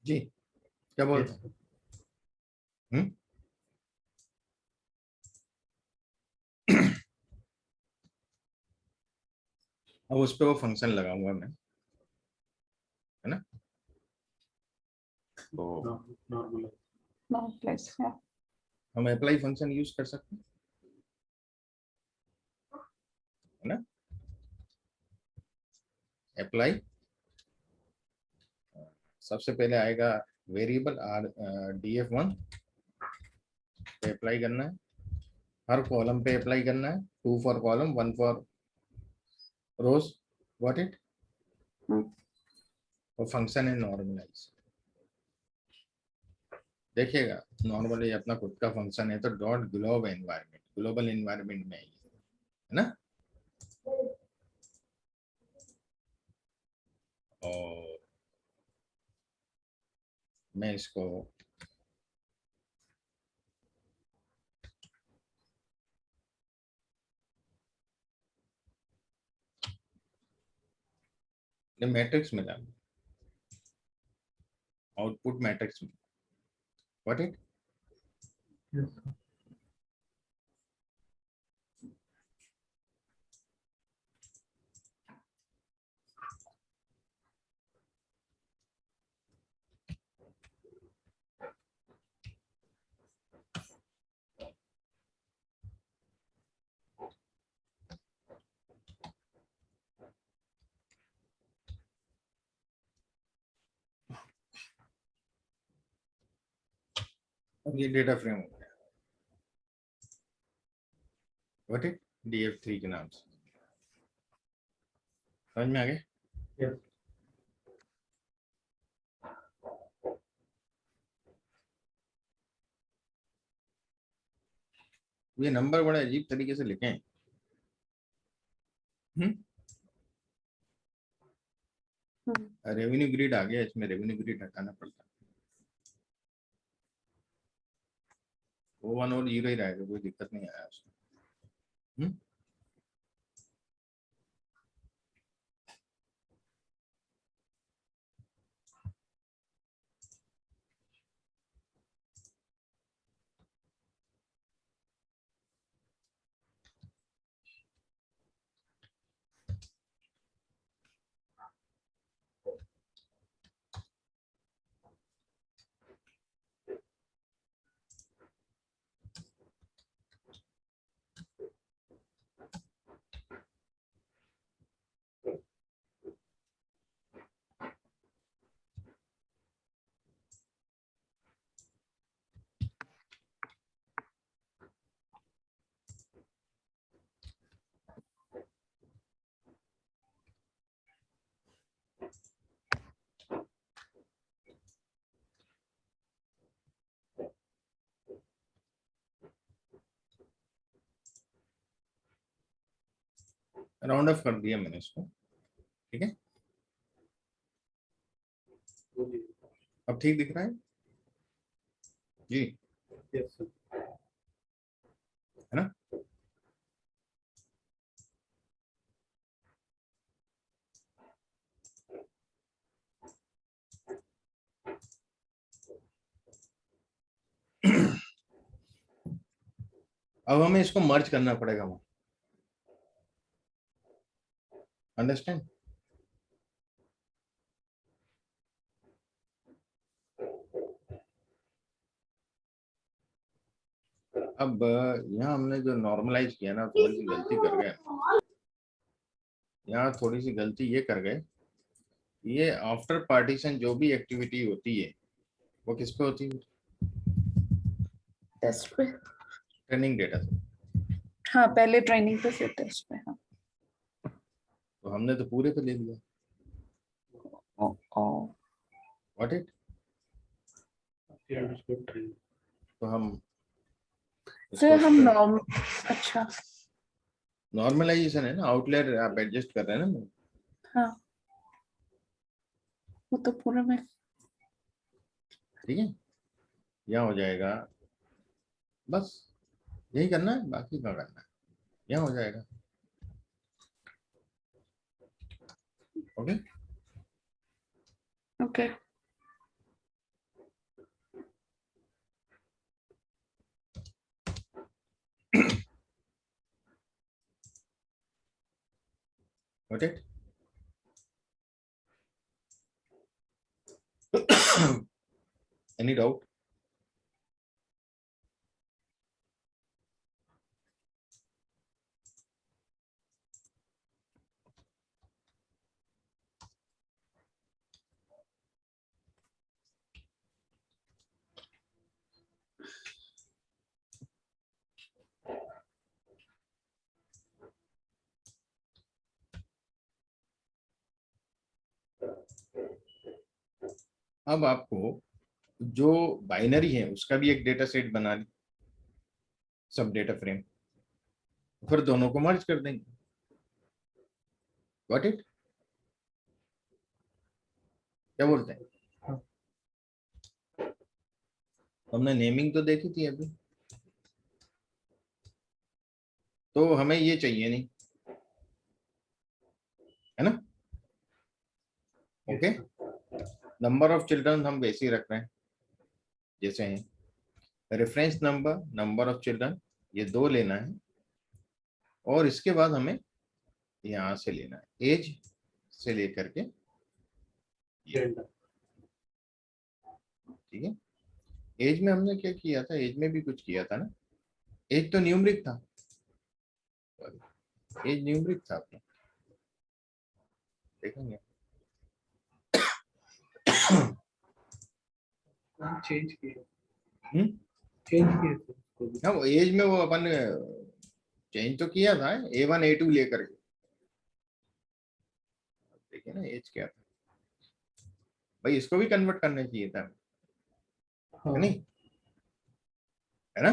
जी, क्या बोलते यस, हैं? हम्म? अब उस पे वो फंक्शन लगाऊंगा मैं, है ना। तो नॉर्मल। नो प्लेस या हम अप्लाई फंक्शन यूज कर सकते हैं, है ना। अप्लाई, सबसे पहले आएगा वेरिएबल आर df1 पे अप्लाई करना है, हर कॉलम पे अप्लाई करना है, 2 for column 1 for rows, got it. और फंक्शन है नॉर्मलाइज, देखिएगा नॉर्मली अपना खुद का फंक्शन है तो dot globe environment, global environment में है ना। और मैं इसको मैट्रिक्स में डालूं, आउटपुट मैट्रिक्स में, व्हाट इट। यस, अब ये डेटा फ्रेम हो गया, व्हाट इट, df3 के नाम से, समझ में आ गया। यस। ये नंबर बड़े अजीब तरीके से लिखे हैं। रेवेन्यू ग्रिड आ गया, इसमें रेवेन्यू ग्रिड हटाना पड़ता है, वो 1 और 0 ही रहेगा, कोई दिक्कत नहीं आया उसमें। हम्म? राउंड ऑफ कर दिया मैंने इसको, ठीक है। अब ठीक दिख रहा है जी, यस सर। है ना। अब हमें इसको मर्ज करना पड़ेगा, अंडरस्टैंड। अब यहाँ हमने जो नॉर्मलाइज किया ना, थोड़ी सी गलती कर गए यहाँ, थोड़ी सी गलती ये कर गए, ये आफ्टर पार्टीशन जो भी एक्टिविटी होती है वो किस पे होती है, टेस्ट पे। ट्रेनिंग डेटा से। हाँ, पहले ट्रेनिंग पे फिर टेस्ट पे। हाँ। तो हमने तो पूरे पे ले लिया, व्हाट इट। तो हम फिर हम नॉर्म अच्छा नॉर्मलाइजेशन है ना, आउटलायर आप एडजस्ट कर रहे हैं ना। हाँ, वो तो पूरा में ठीक है, यहाँ हो जाएगा, बस यही करना है, बाकी क्या करना है, यहाँ हो जाएगा। Okay okay. Got it? Any doubt? अब आपको जो बाइनरी है उसका भी एक डेटा सेट बना ली, सब डेटा फ्रेम, फिर दोनों को मर्ज कर देंगे। Got it? क्या बोलते हैं? हाँ। हमने नेमिंग तो देखी थी अभी, तो हमें ये चाहिए नहीं, है ना। ओके, नंबर ऑफ चिल्ड्रन हम वैसे ही रख रहे हैं जैसे हैं। Reference number, number of children, ये दो लेना है, और इसके बाद हमें यहां से लेना है एज से लेकर के, ठीक है। एज में हमने क्या किया था, एज में भी कुछ किया था ना, एज तो न्यूमरिक था, एज न्यूमरिक था अपना, देखेंगे। चेंज किया, हम्म, चेंज किया थे उसको भी। हाँ वो एज में वो अपन चेंज तो किया था, A1 A2 लेकर के, देखिए ना एज क्या था भाई, इसको भी कन्वर्ट करना चाहिए था, हाँ है नहीं, है ना।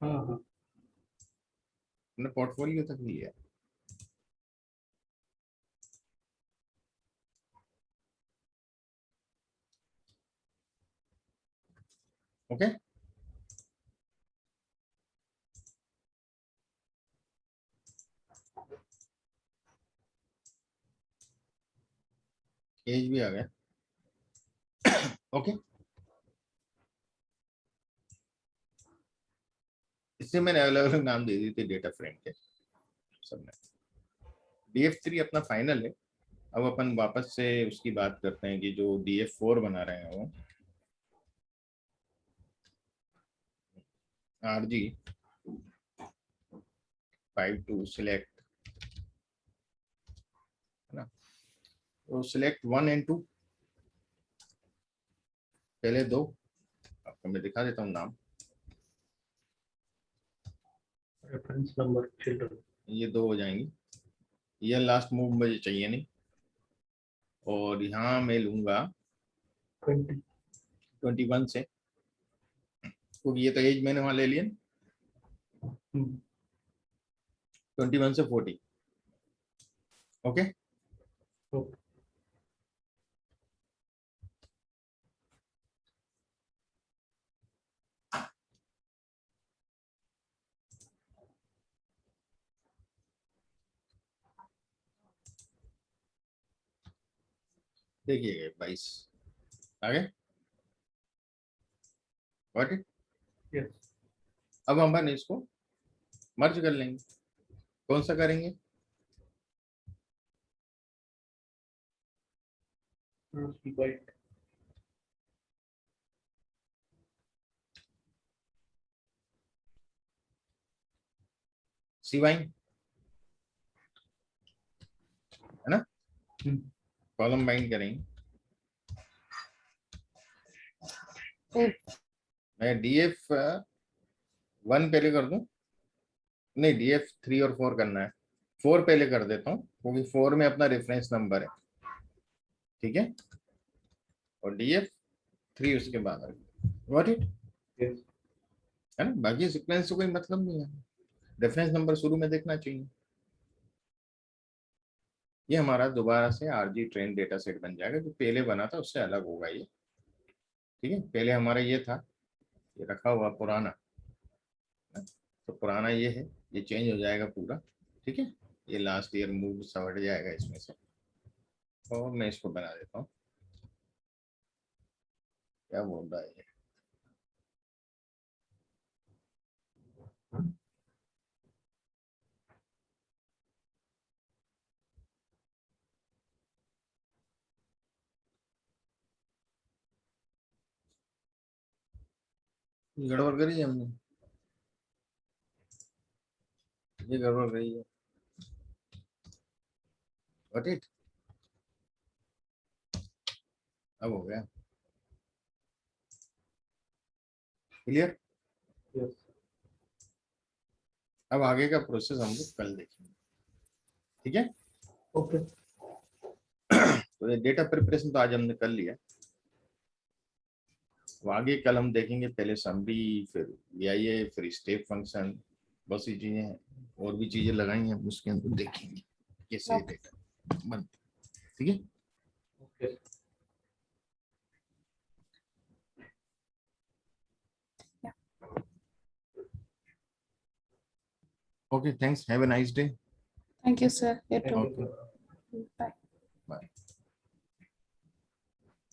हाँ हाँ। हमने पोर्टफोलियो तक लिया, ओके। एज भी आ गया, ओके। इससे मैंने अलग अलग नाम दे दिए थे डेटा फ्रेम के सबने। DF3 अपना फाइनल है। अब अपन वापस से उसकी बात करते हैं कि जो DF4 बना रहे हैं वो RG 52 सिलेक्ट, है ना। तो सिलेक्ट 1 and 2, पहले दो आपको मैं दिखा देता हूँ नाम, रेफरेंस नंबर चिल्ड्रन, ये दो हो जाएंगी, ये लास्ट मूव मुझे चाहिए नहीं, और यहाँ मैं लूंगा 21 से, क्योंकि ये तो एज मैंने वहां ले लिया, 21 से 40, ओके Okay. देखिएगा 22 आगे गॉट इट। Yes. अब हम इसको मर्ज कर लेंगे। कौन सा करेंगे? White. सी वाइन है ना, कॉलम बाइंड करेंगे। मैं DF 1 पहले कर दूं, नहीं DF 3 और 4 करना है। 4 पहले कर देता हूँ क्योंकि 4 में अपना रेफरेंस नंबर है, ठीक है, और DF 3 उसके बाद गॉट इट, Yes. है ना। बाकी सीक्वेंस से कोई मतलब नहीं है, रेफरेंस नंबर शुरू में देखना चाहिए। ये हमारा दोबारा से RG ट्रेन डेटा सेट बन जाएगा, जो पहले बना था उससे अलग होगा ये, ठीक है। पहले हमारा ये था, ये रखा हुआ पुराना, तो पुराना ये है, ये चेंज हो जाएगा पूरा, ठीक है। ये लास्ट ईयर मूव सवट जाएगा इसमें से, और मैं इसको बना देता हूँ। क्या बोल रहा है ये? गड़बड़ करी है हमने, ये गड़बड़ रही है। Got it? अब हो गया क्लियर। Yes. अब आगे का प्रोसेस हम लोग कल देखेंगे, ठीक है। Okay. तो ये डेटा प्रिपरेशन तो आज हमने कर लिया, तो आगे कल हम देखेंगे पहले समरी, फिर VIA, फिर स्टेप फंक्शन, बहुत सी चीजें हैं, और भी चीजें लगाई हैं उसके अंदर, देखेंगे कैसे डेटा बनते, ठीक है। Okay. Okay, thanks, have a nice day. Thank you, sir. You Thank too. you, sir. Bye.